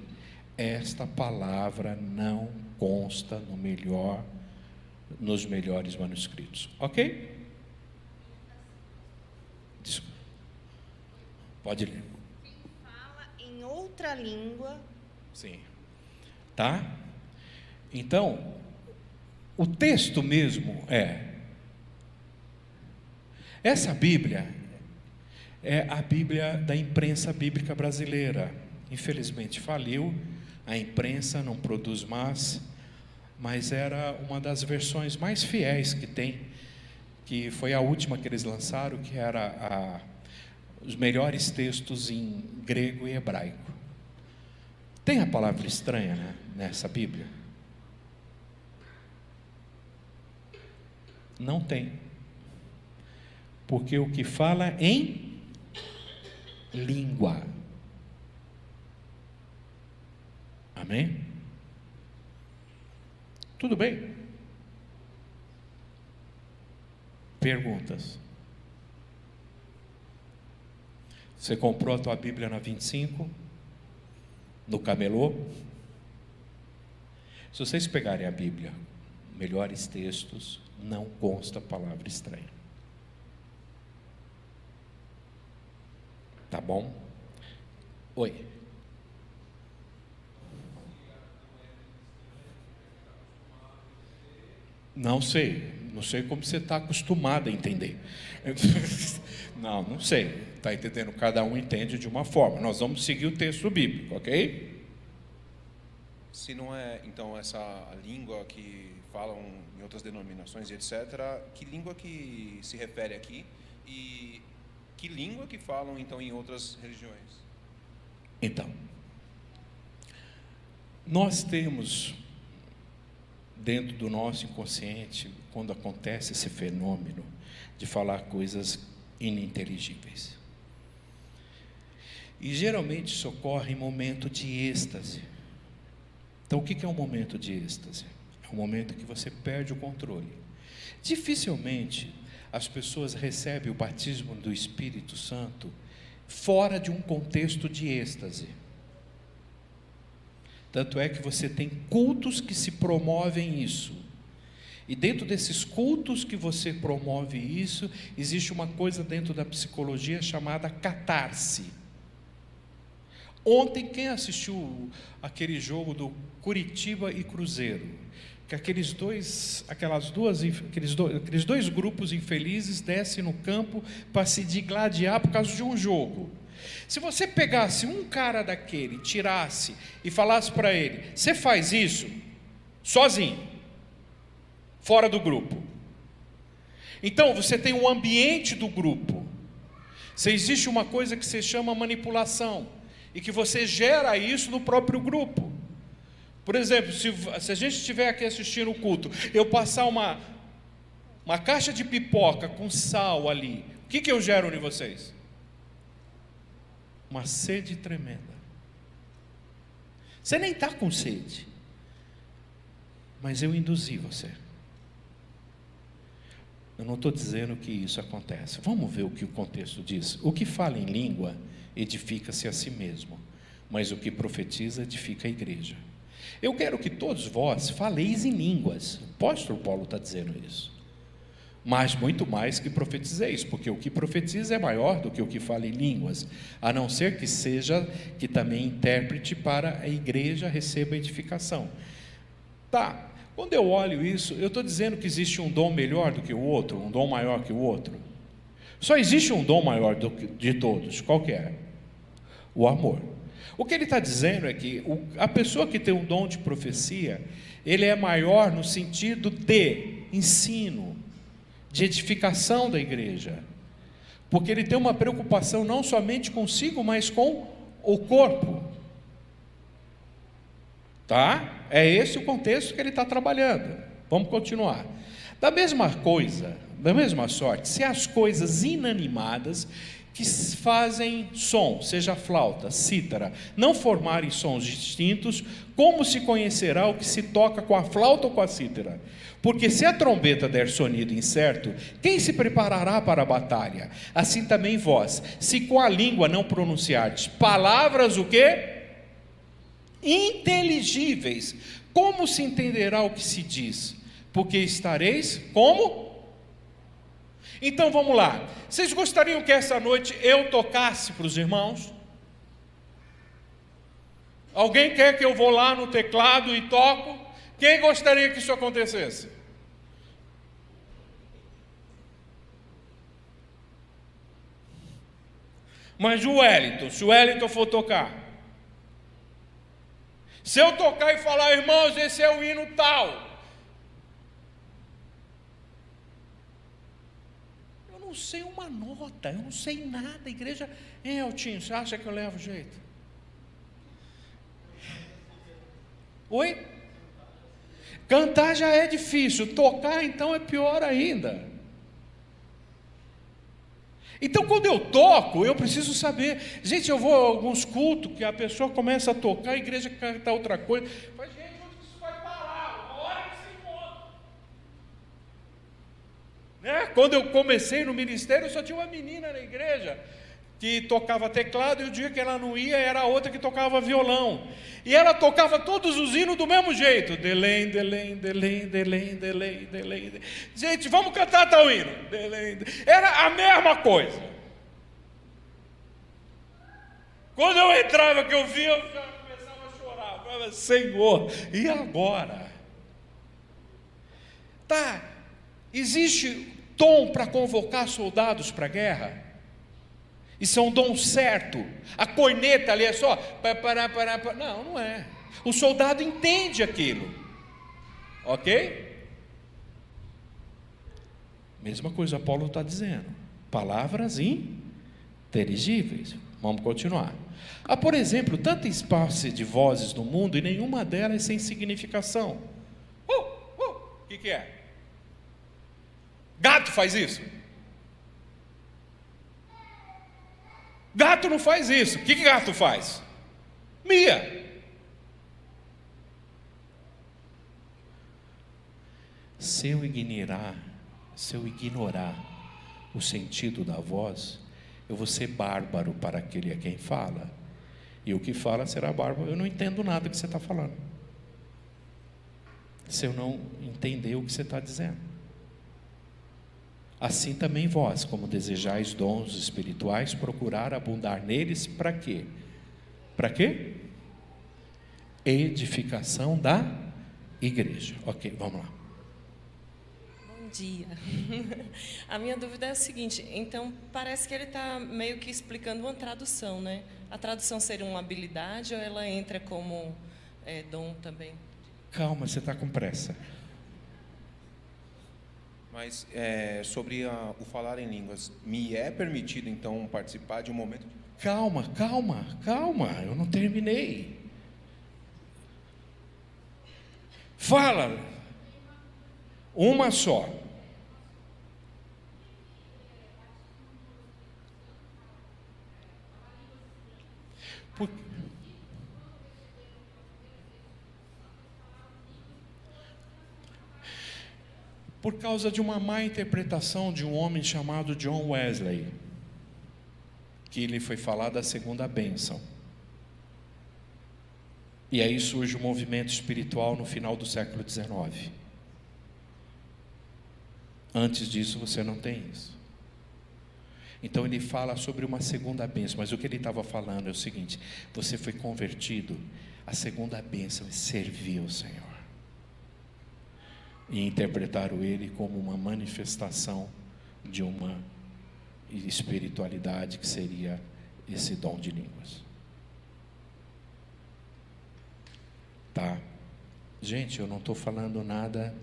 esta palavra não consta nos melhores manuscritos. Ok? Desculpa. Pode ler. Quem fala em outra língua. Sim. Tá? Então, o texto mesmo essa Bíblia é a Bíblia da imprensa bíblica brasileira. Infelizmente faliu, a imprensa não produz mais, mas era uma das versões mais fiéis que tem, que foi a última que eles lançaram, que era os melhores textos em grego e hebraico. Tem a palavra estranha, né, nessa Bíblia? Não tem. Porque o que fala em língua. Amém? Tudo bem? Perguntas? Você comprou a tua Bíblia na 25? No camelô? Se vocês pegarem a Bíblia, melhores textos, não consta palavra estranha. Tá bom? Oi. Não sei como você está acostumado a entender. Não sei. Está entendendo? Cada um entende de uma forma. Nós vamos seguir o texto bíblico, ok? Se não é, então, essa língua que falam em outras denominações e etc., que língua que se refere aqui? E que língua que falam, então, em outras religiões? Então, nós temos, dentro do nosso inconsciente, quando acontece esse fenômeno de falar coisas ininteligíveis. E geralmente isso ocorre em momento de êxtase. Então, o que é um momento de êxtase? É um momento que você perde o controle. Dificilmente as pessoas recebem o batismo do Espírito Santo fora de um contexto de êxtase. Tanto é que você tem cultos que se promovem isso. E dentro desses cultos que você promove isso, existe uma coisa dentro da psicologia chamada catarse. Ontem, quem assistiu aquele jogo do Curitiba e Cruzeiro? Que aqueles dois grupos infelizes descem no campo para se digladiar por causa de um jogo. Se você pegasse um cara daquele, tirasse e falasse para ele: você faz isso sozinho, fora do grupo. Então você tem um ambiente do grupo. Se existe uma coisa que se chama manipulação e que você gera isso no próprio grupo. Por exemplo, se a gente estiver aqui assistindo o culto, eu passar uma caixa de pipoca com sal ali, o que eu gero em vocês? Uma sede tremenda. Você nem está com sede, mas eu induzi você. Eu não estou dizendo que isso acontece. Vamos ver o que o contexto diz. O que fala em língua edifica-se a si mesmo, mas o que profetiza edifica a igreja. Eu quero que todos vós faleis em línguas. O apóstolo Paulo está dizendo isso. mas muito mais que profetizeis, porque o que profetiza é maior do que o que fala em línguas, a não ser que seja, que também intérprete para a igreja receba edificação. Tá, quando eu olho isso, eu estou dizendo que existe um dom melhor do que o outro, um dom maior que o outro? Só existe um dom maior de todos, qual que é? O amor. O que ele está dizendo é que a pessoa que tem um dom de profecia, ele é maior no sentido de ensino, de edificação da igreja, porque ele tem uma preocupação não somente consigo, mas com o corpo. Tá? É esse o contexto que ele está trabalhando. Vamos continuar. Da mesma sorte, se as coisas inanimadas que fazem som, seja flauta, cítara, não formarem sons distintos, como se conhecerá o que se toca com a flauta ou com a cítara? Porque se a trombeta der sonido incerto, quem se preparará para a batalha? Assim também vós, se com a língua não pronunciardes palavras o quê? Inteligíveis, como se entenderá o que se diz? Porque estareis como? Então vamos lá, vocês gostariam que essa noite eu tocasse para os irmãos? Alguém quer que eu vou lá no teclado e toco? Quem gostaria que isso acontecesse? Mas o Wellington, se o Wellington for tocar, se eu tocar e falar, irmãos, esse é o hino tal, eu não sei uma nota, eu não sei nada, a igreja, Eltinho, você acha que eu levo jeito? Oi? Cantar já é difícil, tocar então é pior ainda. Então quando eu toco, eu preciso saber. Gente, eu vou a alguns cultos que a pessoa começa a tocar, a igreja canta outra coisa. Mas gente, onde isso vai parar? Uma hora que se encontra. Né? Quando eu comecei no ministério, só tinha uma menina na igreja que tocava teclado, e o dia que ela não ia, era a outra que tocava violão. E ela tocava todos os hinos do mesmo jeito. Delém, delém, delém, delém, delém, delém. Gente, vamos cantar tal hino. Delém, delém. Era a mesma coisa. Quando eu entrava, que eu via, eu já começava a chorar. Eu falava, Senhor, e agora? Tá, existe tom para convocar soldados para a guerra? Isso é um dom certo. A corneta ali é só não, não é. O soldado entende aquilo. Ok? Mesma coisa Paulo está dizendo. Palavras inteligíveis. Vamos continuar. Há, por exemplo, tanta espécie de vozes no mundo e nenhuma delas sem significação. O que é? Gato faz isso? Gato não faz isso. O que gato faz? Mia. Se eu ignorar o sentido da voz, eu vou ser bárbaro para aquele a quem fala. E o que fala será bárbaro. Eu não entendo nada que você está falando. Se eu não entender o que você está dizendo. Assim também vós, como desejais dons espirituais, procurar abundar neles, para quê? Para quê? Edificação da igreja. Ok, vamos lá. Bom dia. A minha dúvida é a seguinte, então parece que ele está meio que explicando uma tradução, né? A tradução seria uma habilidade ou ela entra como dom também? Calma, você está com pressa. Mas sobre o falar em línguas, me é permitido então participar de um momento? Calma, eu não terminei. Fala, uma só. Por causa de uma má interpretação de um homem chamado John Wesley, que lhe foi falar da segunda bênção. E aí surge o movimento espiritual no final do século XIX. Antes disso você não tem isso. Então ele fala sobre uma segunda bênção, mas o que ele estava falando é o seguinte: você foi convertido, a segunda bênção é servir ao Senhor. E interpretaram ele como uma manifestação de uma espiritualidade que seria esse dom de línguas. Tá? Gente, eu não estou falando nada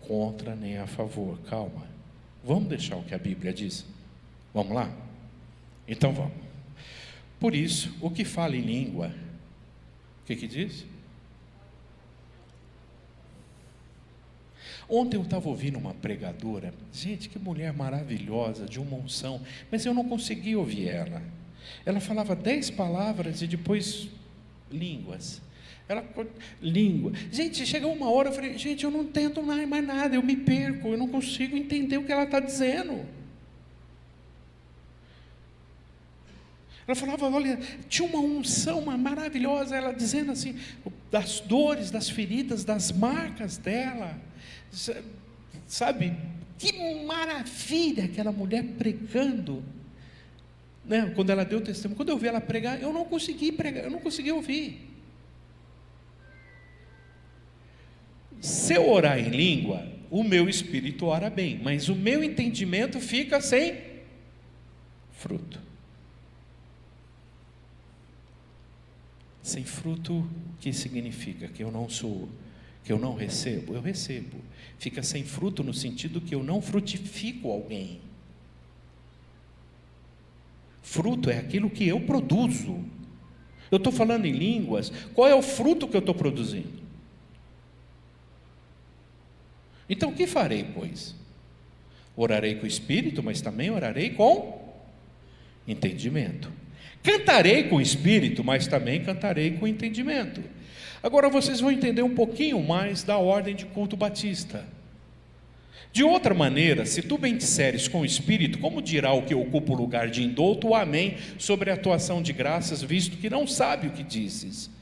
contra nem a favor, calma. Vamos deixar o que a Bíblia diz? Vamos lá? Então vamos. Por isso, o que fala em língua, o que diz? Ontem eu estava ouvindo uma pregadora, gente, que mulher maravilhosa, de uma unção, mas eu não consegui ouvir ela. Ela falava 10 palavras e depois línguas. Língua. Gente, chegou uma hora, eu falei, gente, eu não entendo mais nada, eu me perco, eu não consigo entender o que ela está dizendo. Ela falava, olha, tinha uma unção maravilhosa, ela dizendo assim, das dores, das feridas, das marcas dela, sabe, que maravilha aquela mulher pregando, né? Quando ela deu o testemunho, quando eu vi ela pregar, eu não consegui pregar, eu não consegui ouvir. Se eu orar em língua, o meu espírito ora bem, mas o meu entendimento fica sem fruto. Sem fruto, o que significa? Que eu não sou, que eu não recebo? Eu recebo. Fica sem fruto no sentido que eu não frutifico alguém. Fruto é aquilo que eu produzo. Eu estou falando em línguas, qual é o fruto que eu estou produzindo? Então, o que farei, pois? Orarei com o Espírito, mas também orarei com entendimento. Cantarei com o Espírito, mas também cantarei com entendimento. Agora vocês vão entender um pouquinho mais da ordem de culto batista. De outra maneira, se tu bem disseres com o Espírito, como dirá o que ocupa o lugar de indouto, o amém, sobre a atuação de graças, visto que não sabe o que dizes?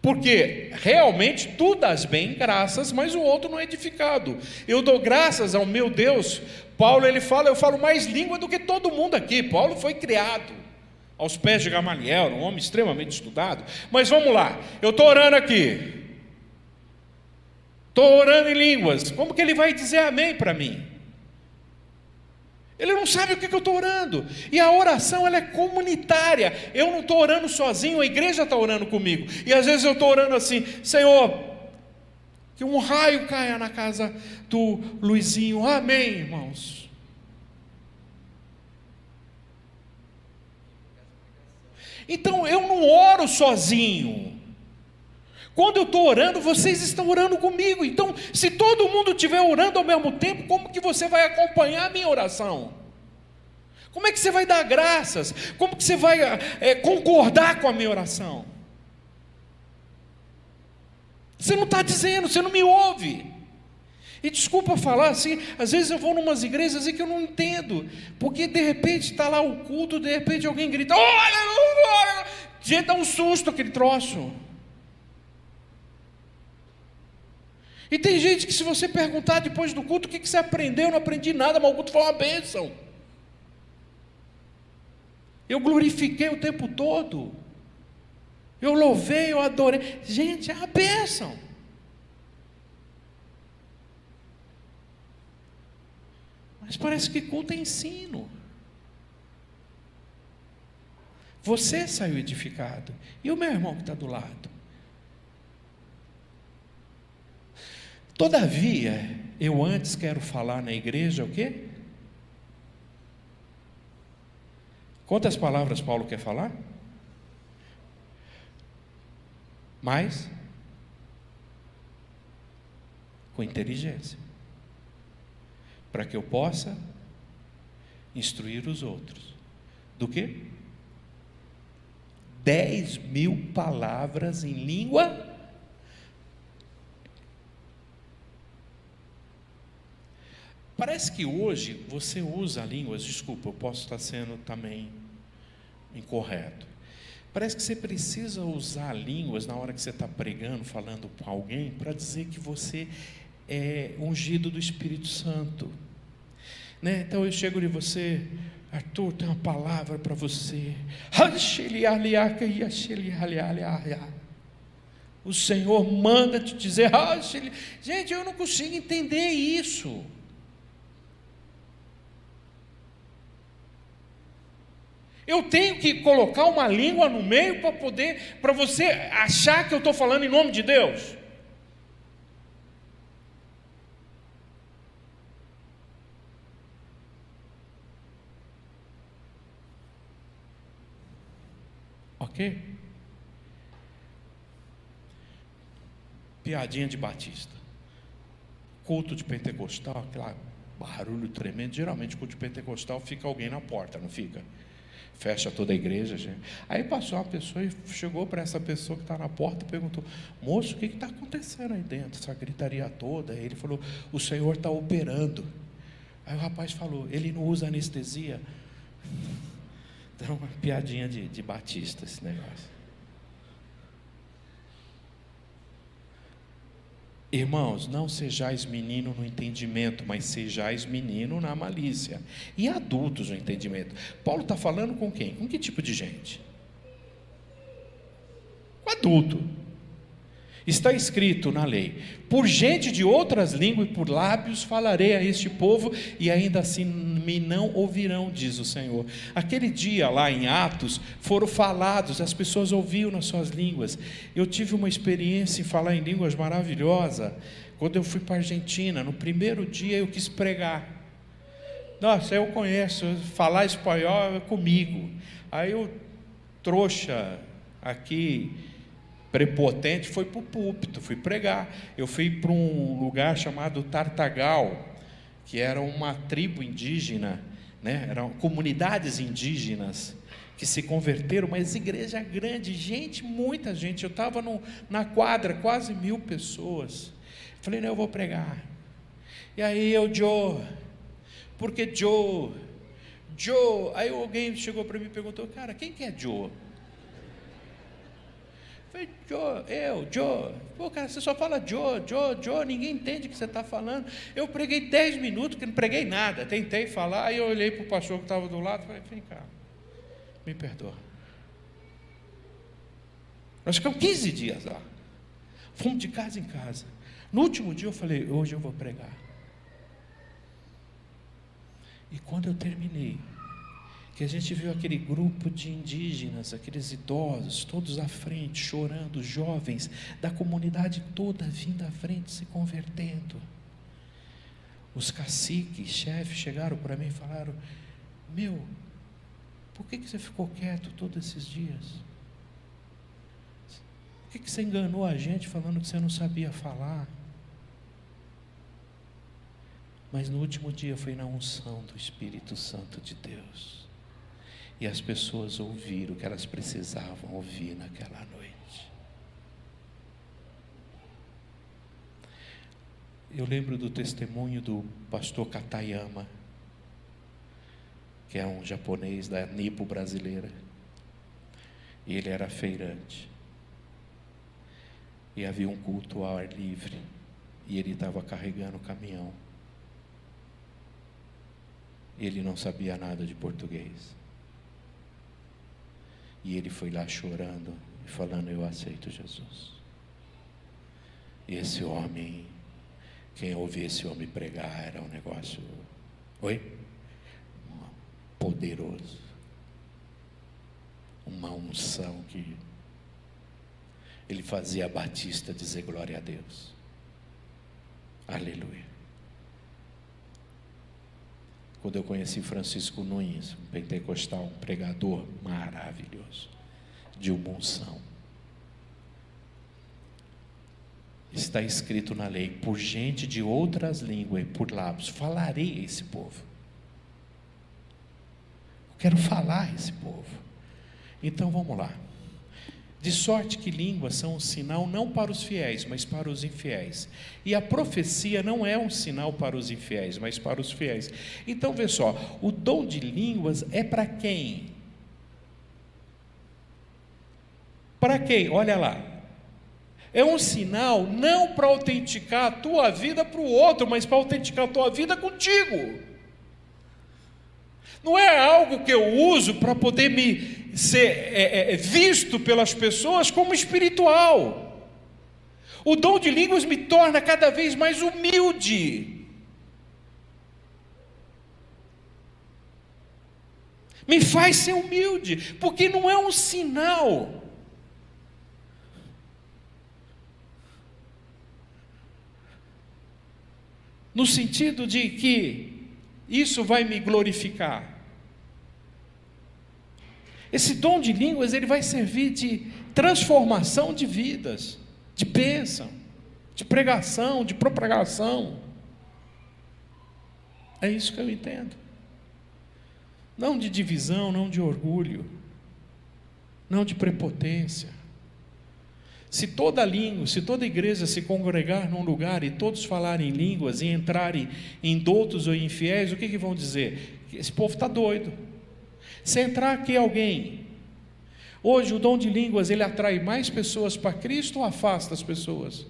Porque realmente tu dás bem graças, mas o outro não é edificado. Eu dou graças ao meu Deus. Paulo, ele fala, eu falo mais língua do que todo mundo aqui. Paulo foi criado aos pés de Gamaliel, um homem extremamente estudado. Mas vamos lá, eu estou orando aqui, estou orando em línguas, como que ele vai dizer amém para mim? Ele não sabe o que eu estou orando. E a oração, ela é comunitária. Eu não estou orando sozinho, a igreja está orando comigo. E às vezes eu estou orando assim, Senhor, que um raio caia na casa do Luizinho, amém, irmãos. Então eu não oro sozinho. Quando eu estou orando, vocês estão orando comigo. Então, se todo mundo estiver orando ao mesmo tempo, como que você vai acompanhar a minha oração? Como é que você vai dar graças? Como que você vai concordar com a minha oração? Você não está dizendo, você não me ouve. E desculpa falar assim, às vezes eu vou em umas igrejas e que eu não entendo, porque de repente está lá o culto, de repente alguém grita, olha, gente, dá um susto aquele troço. E tem gente que, se você perguntar depois do culto o que você aprendeu, eu não aprendi nada, mas o culto foi uma bênção. Eu glorifiquei o tempo todo, eu louvei, eu adorei. Gente, é uma bênção. Mas parece que culto é ensino. Você saiu edificado, e o meu irmão que está do lado? Todavia, eu antes quero falar na igreja o quê? Quantas palavras Paulo quer falar? Mais? Com inteligência. Para que eu possa instruir os outros. Do quê? 10.000 palavras em língua. Parece que hoje você usa línguas, desculpa, eu posso estar sendo também incorreto. Parece que você precisa usar línguas na hora que você está pregando, falando para alguém, para dizer que você é ungido do Espírito Santo. né? Então eu chego de você, Arthur, tem uma palavra para você. O Senhor manda te dizer, gente, eu não consigo entender isso. Eu tenho que colocar uma língua no meio para você achar que eu estou falando em nome de Deus. Ok? Piadinha de batista. Culto de pentecostal, aquele barulho tremendo. Geralmente, culto de pentecostal fica alguém na porta, não fica? Fecha toda a igreja, gente. Aí passou uma pessoa e chegou para essa pessoa que está na porta e perguntou: moço, o que está acontecendo aí dentro? Essa gritaria toda. Aí ele falou: o Senhor está operando. Aí o rapaz falou: ele não usa anestesia. Então, uma piadinha de batista esse negócio. Irmãos, não sejais menino no entendimento, mas sejais menino na malícia. E adultos no entendimento. Paulo está falando com quem? Com que tipo de gente? Com adulto. Está escrito na lei: por gente de outras línguas e por lábios falarei a este povo, e ainda assim me não ouvirão, diz o Senhor. Aquele dia lá em Atos, foram falados, as pessoas ouviam nas suas línguas. Eu tive uma experiência em falar em línguas maravilhosa, quando eu fui para a Argentina. No primeiro dia eu quis pregar. Nossa, eu conheço, falar espanhol é comigo. Aí o trouxa aqui, prepotente, foi para o púlpito, fui pregar. Eu fui para um lugar chamado Tartagal, que era uma tribo indígena, né? Eram comunidades indígenas que se converteram, mas igreja grande, gente, muita gente. Eu estava na quadra, quase 1000 pessoas. Falei, não, eu vou pregar. E aí porque Joe, aí alguém chegou para mim e perguntou: cara, quem que é Joe? Falei, Joe. Pô, cara, você só fala Joe, ninguém entende o que você está falando. Eu preguei 10 minutos, que não preguei nada, tentei falar, aí eu olhei para o pastor que estava do lado e falei, vem cá, me perdoa. Nós ficamos 15 dias lá, fomos de casa em casa. No último dia eu falei, hoje eu vou pregar. E quando eu terminei, que a gente viu aquele grupo de indígenas, aqueles idosos, todos à frente, chorando, jovens, da comunidade toda vindo à frente, se convertendo. Os caciques, chefes, chegaram para mim e falaram: por que você ficou quieto todos esses dias? Por que você enganou a gente falando que você não sabia falar? Mas no último dia foi na unção do Espírito Santo de Deus. E as pessoas ouviram o que elas precisavam ouvir naquela noite. Eu lembro do testemunho do pastor Katayama, que é um japonês da Nipo brasileira. E ele era feirante. E havia um culto ao ar livre. E ele estava carregando o caminhão. Ele não sabia nada de português. E ele foi lá chorando e falando: eu aceito Jesus. E esse homem, quem ouvia esse homem pregar, era um negócio, poderoso. Uma unção que ele fazia a Batista dizer glória a Deus. Aleluia. Quando eu conheci Francisco Nunes, um pentecostal, um pregador maravilhoso, de uma unção. Está escrito na lei: por gente de outras línguas e por lábios falarei a esse povo. Eu quero falar a esse povo. Então vamos lá. De sorte que línguas são um sinal não para os fiéis, mas para os infiéis. E a profecia não é um sinal para os infiéis, mas para os fiéis. Então vê só, o dom de línguas é para quem? Para quem? Olha lá. É um sinal não para autenticar a tua vida para o outro, mas para autenticar a tua vida contigo. Não é algo que eu uso para poder me ser visto pelas pessoas como espiritual. O dom de línguas me torna cada vez mais humilde. Me faz ser humilde, porque não é um sinal. No sentido de que isso vai me glorificar. Esse dom de línguas, ele vai servir de transformação de vidas, de bênção, de pregação, de propagação. É isso que eu entendo. Não de divisão, não de orgulho, não de prepotência. Se toda língua, se toda igreja se congregar num lugar e todos falarem línguas e entrarem em doutos ou infiéis, o que vão dizer? Esse povo está doido. Se entrar aqui alguém, hoje o dom de línguas, ele atrai mais pessoas para Cristo ou afasta as pessoas?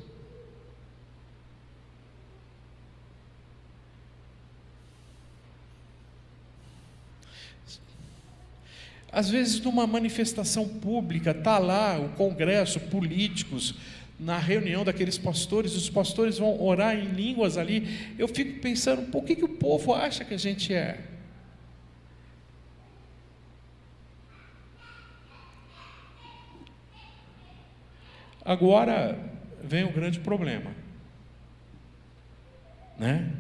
Às vezes, numa manifestação pública, está lá o congresso, políticos, na reunião daqueles pastores, os pastores vão orar em línguas ali. Eu fico pensando, por que o povo acha que a gente é? Agora vem o grande problema, né?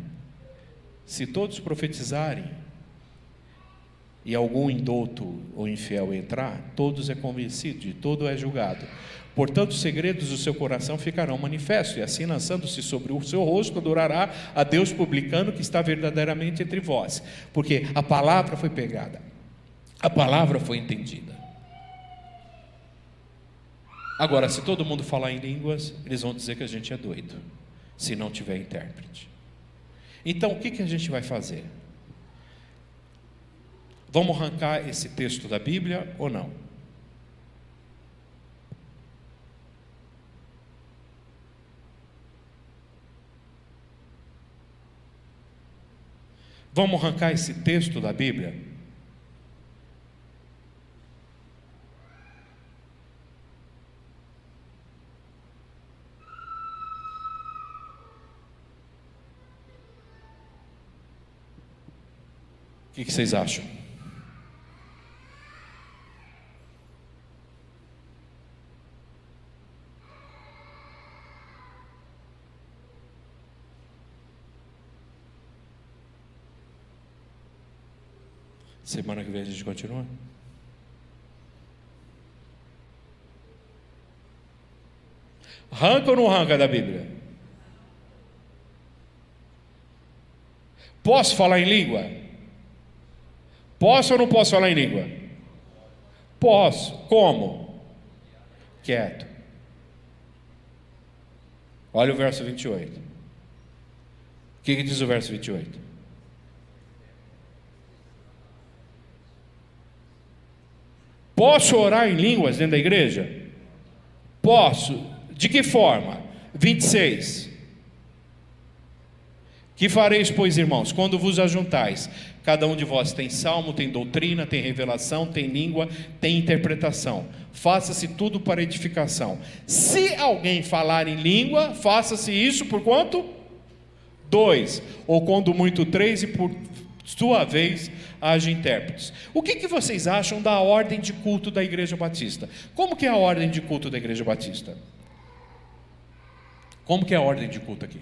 Se todos profetizarem, e algum indouto ou infiel entrar, todos é convencido, e todo é julgado. Portanto, os segredos do seu coração ficarão manifestos, e assim, lançando-se sobre o seu rosto, adorará a Deus, publicando que está verdadeiramente entre vós, porque a palavra foi pegada, a palavra foi entendida. Agora, se todo mundo falar em línguas, eles vão dizer que a gente é doido, se não tiver intérprete. Então, o que a gente vai fazer? Vamos arrancar esse texto da Bíblia ou não? Vamos arrancar esse texto da Bíblia? O que vocês acham? Semana que vem a gente continua? Arranca ou não arranca da Bíblia? Posso falar em língua? Posso ou não posso falar em língua? Posso. Como? Quieto. Olha o verso 28. O que diz o verso 28? Posso orar em línguas dentro da igreja? Posso. De que forma? 26. Que fareis, pois, irmãos, quando vos ajuntais? Cada um de vós tem salmo, tem doutrina, tem revelação, tem língua, tem interpretação. Faça-se tudo para edificação. Se alguém falar em língua, faça-se isso por quanto? 2. Ou quando muito 3, e por sua vez haja intérpretes. O que vocês acham da ordem de culto da Igreja Batista? Como que é a ordem de culto da Igreja Batista? Como que é a ordem de culto aqui?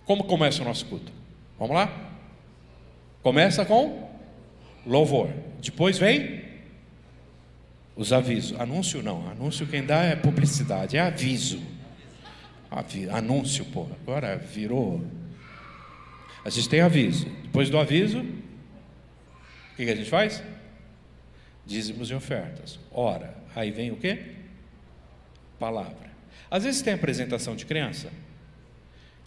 Como começa o nosso culto? Vamos lá? Começa com louvor. Depois vem os avisos. Anúncio não. Anúncio quem dá é publicidade. É aviso. Anúncio, pô. Agora virou. A gente tem aviso. Depois do aviso, o que a gente faz? Dízimos e ofertas. Ora, aí vem o quê? Palavra. Às vezes tem apresentação de criança.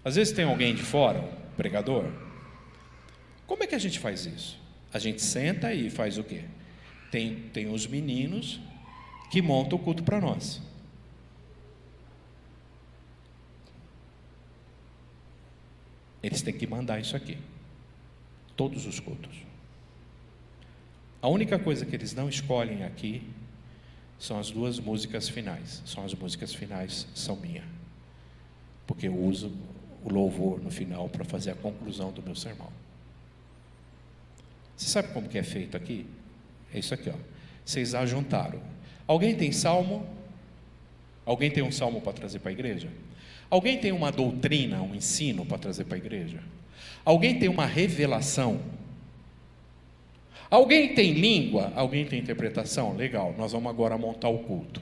Às vezes tem alguém de fora, um pregador. Como é que a gente faz isso? A gente senta e faz o quê? Tem os meninos que montam o culto para nós. Eles têm que mandar isso aqui. Todos os cultos. A única coisa que eles não escolhem aqui são as 2 músicas finais. As músicas finais são minhas, porque eu uso o louvor no final para fazer a conclusão do meu sermão. Você sabe como que é feito aqui? É isso aqui, ó. Vocês ajuntaram. Alguém tem salmo? Alguém tem um salmo para trazer para a igreja? Alguém tem uma doutrina, um ensino para trazer para a igreja? Alguém tem uma revelação? Alguém tem língua? Alguém tem interpretação? Legal, nós vamos agora montar o culto.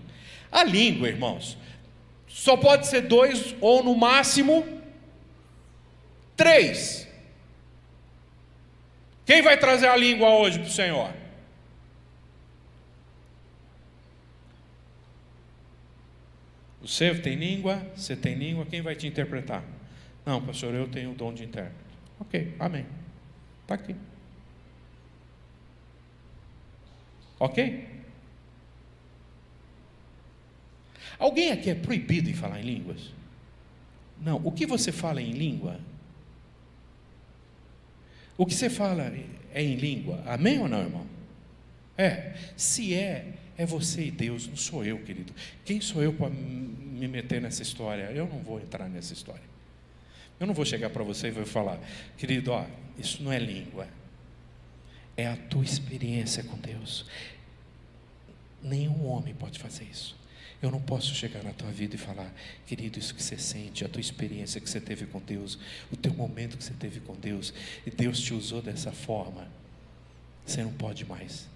A língua, irmãos, só pode ser 2 ou no máximo 3. Quem vai trazer a língua hoje para o Senhor? Você tem língua? Você tem língua? Quem vai te interpretar? Não, pastor, eu tenho o dom de intérprete. Ok, amém. Está aqui. Ok? Alguém aqui é proibido em falar em línguas? Não. O que você fala em língua? O que você fala é em língua? Amém ou não, irmão? Se é você e Deus, não sou eu, querido. Quem sou eu para me meter nessa história? Eu não vou entrar nessa história. Eu não vou chegar para você e vou falar, querido, isso não é língua. É a tua experiência com Deus. Nenhum homem pode fazer isso. Eu não posso chegar na tua vida e falar, querido, isso que você sente, a tua experiência que você teve com Deus, o teu momento que você teve com Deus, e Deus te usou dessa forma. Você não pode mais.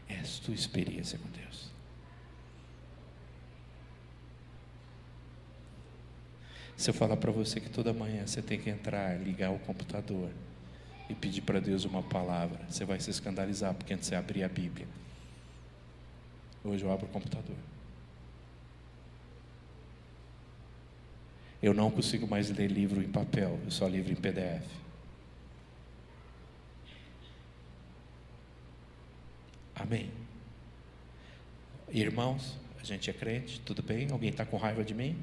É a tua experiência com Deus. Se eu falar para você que toda manhã você tem que entrar, ligar o computador e pedir para Deus uma palavra, você vai se escandalizar, porque antes você abrir a Bíblia. Hoje eu abro o computador. Eu não consigo mais ler livro em papel, eu só livro em PDF. Amém? Irmãos, a gente é crente, tudo bem? Alguém está com raiva de mim?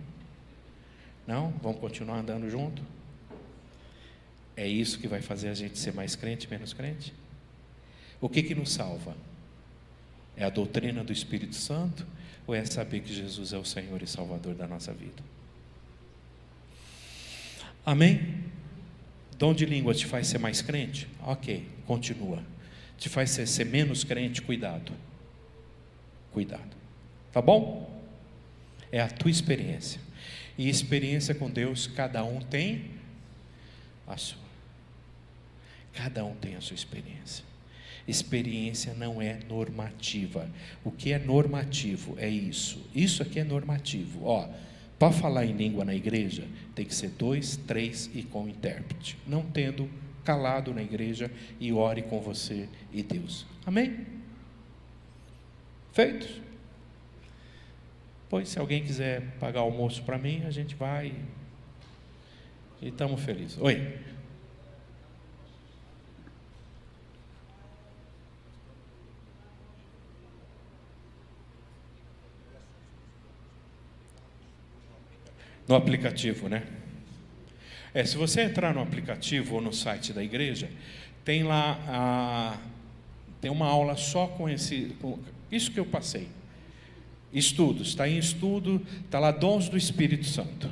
Não? Vamos continuar andando junto? É isso que vai fazer a gente ser mais crente, menos crente? O que nos salva? É a doutrina do Espírito Santo? Ou é saber que Jesus é o Senhor e Salvador da nossa vida? Amém? Dom de língua te faz ser mais crente? Ok, continua. Te faz ser menos crente? Cuidado. Cuidado. Tá bom? É a tua experiência. E experiência com Deus, cada um tem a sua. Cada um tem a sua experiência. Experiência não é normativa. O que é normativo é isso. Isso aqui é normativo. Para falar em língua na igreja, tem que ser 2, 3 e com intérprete. Não tendo, calado na igreja e ore com você e Deus. Amém? Feito? Pois, se alguém quiser pagar almoço para mim, a gente vai e estamos felizes. Oi? No aplicativo, né? Se você entrar no aplicativo ou no site da igreja, tem lá tem uma aula só com isso que eu passei. Estudos, está em estudo, está lá dons do Espírito Santo.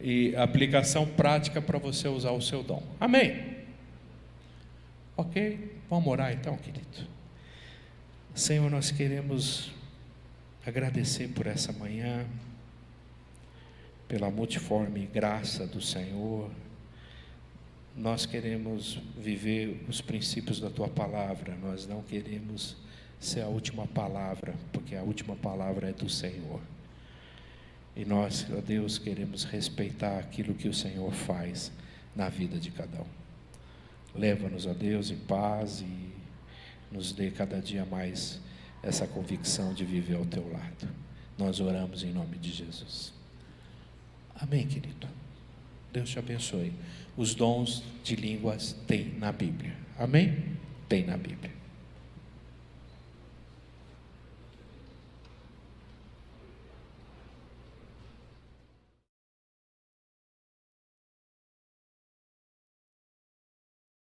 E aplicação prática para você usar o seu dom. Amém? Ok? Vamos orar então, querido. Senhor, nós queremos agradecer por essa manhã, pela multiforme graça do Senhor. Nós queremos viver os princípios da Tua palavra, nós não queremos ser a última palavra, porque a última palavra é do Senhor. E nós, ó Deus, queremos respeitar aquilo que o Senhor faz na vida de cada um. Leva-nos, ó Deus, em paz e nos dê cada dia mais essa convicção de viver ao Teu lado. Nós oramos em nome de Jesus. Amém, querido? Deus te abençoe. Os dons de línguas tem na Bíblia. Amém? Tem na Bíblia.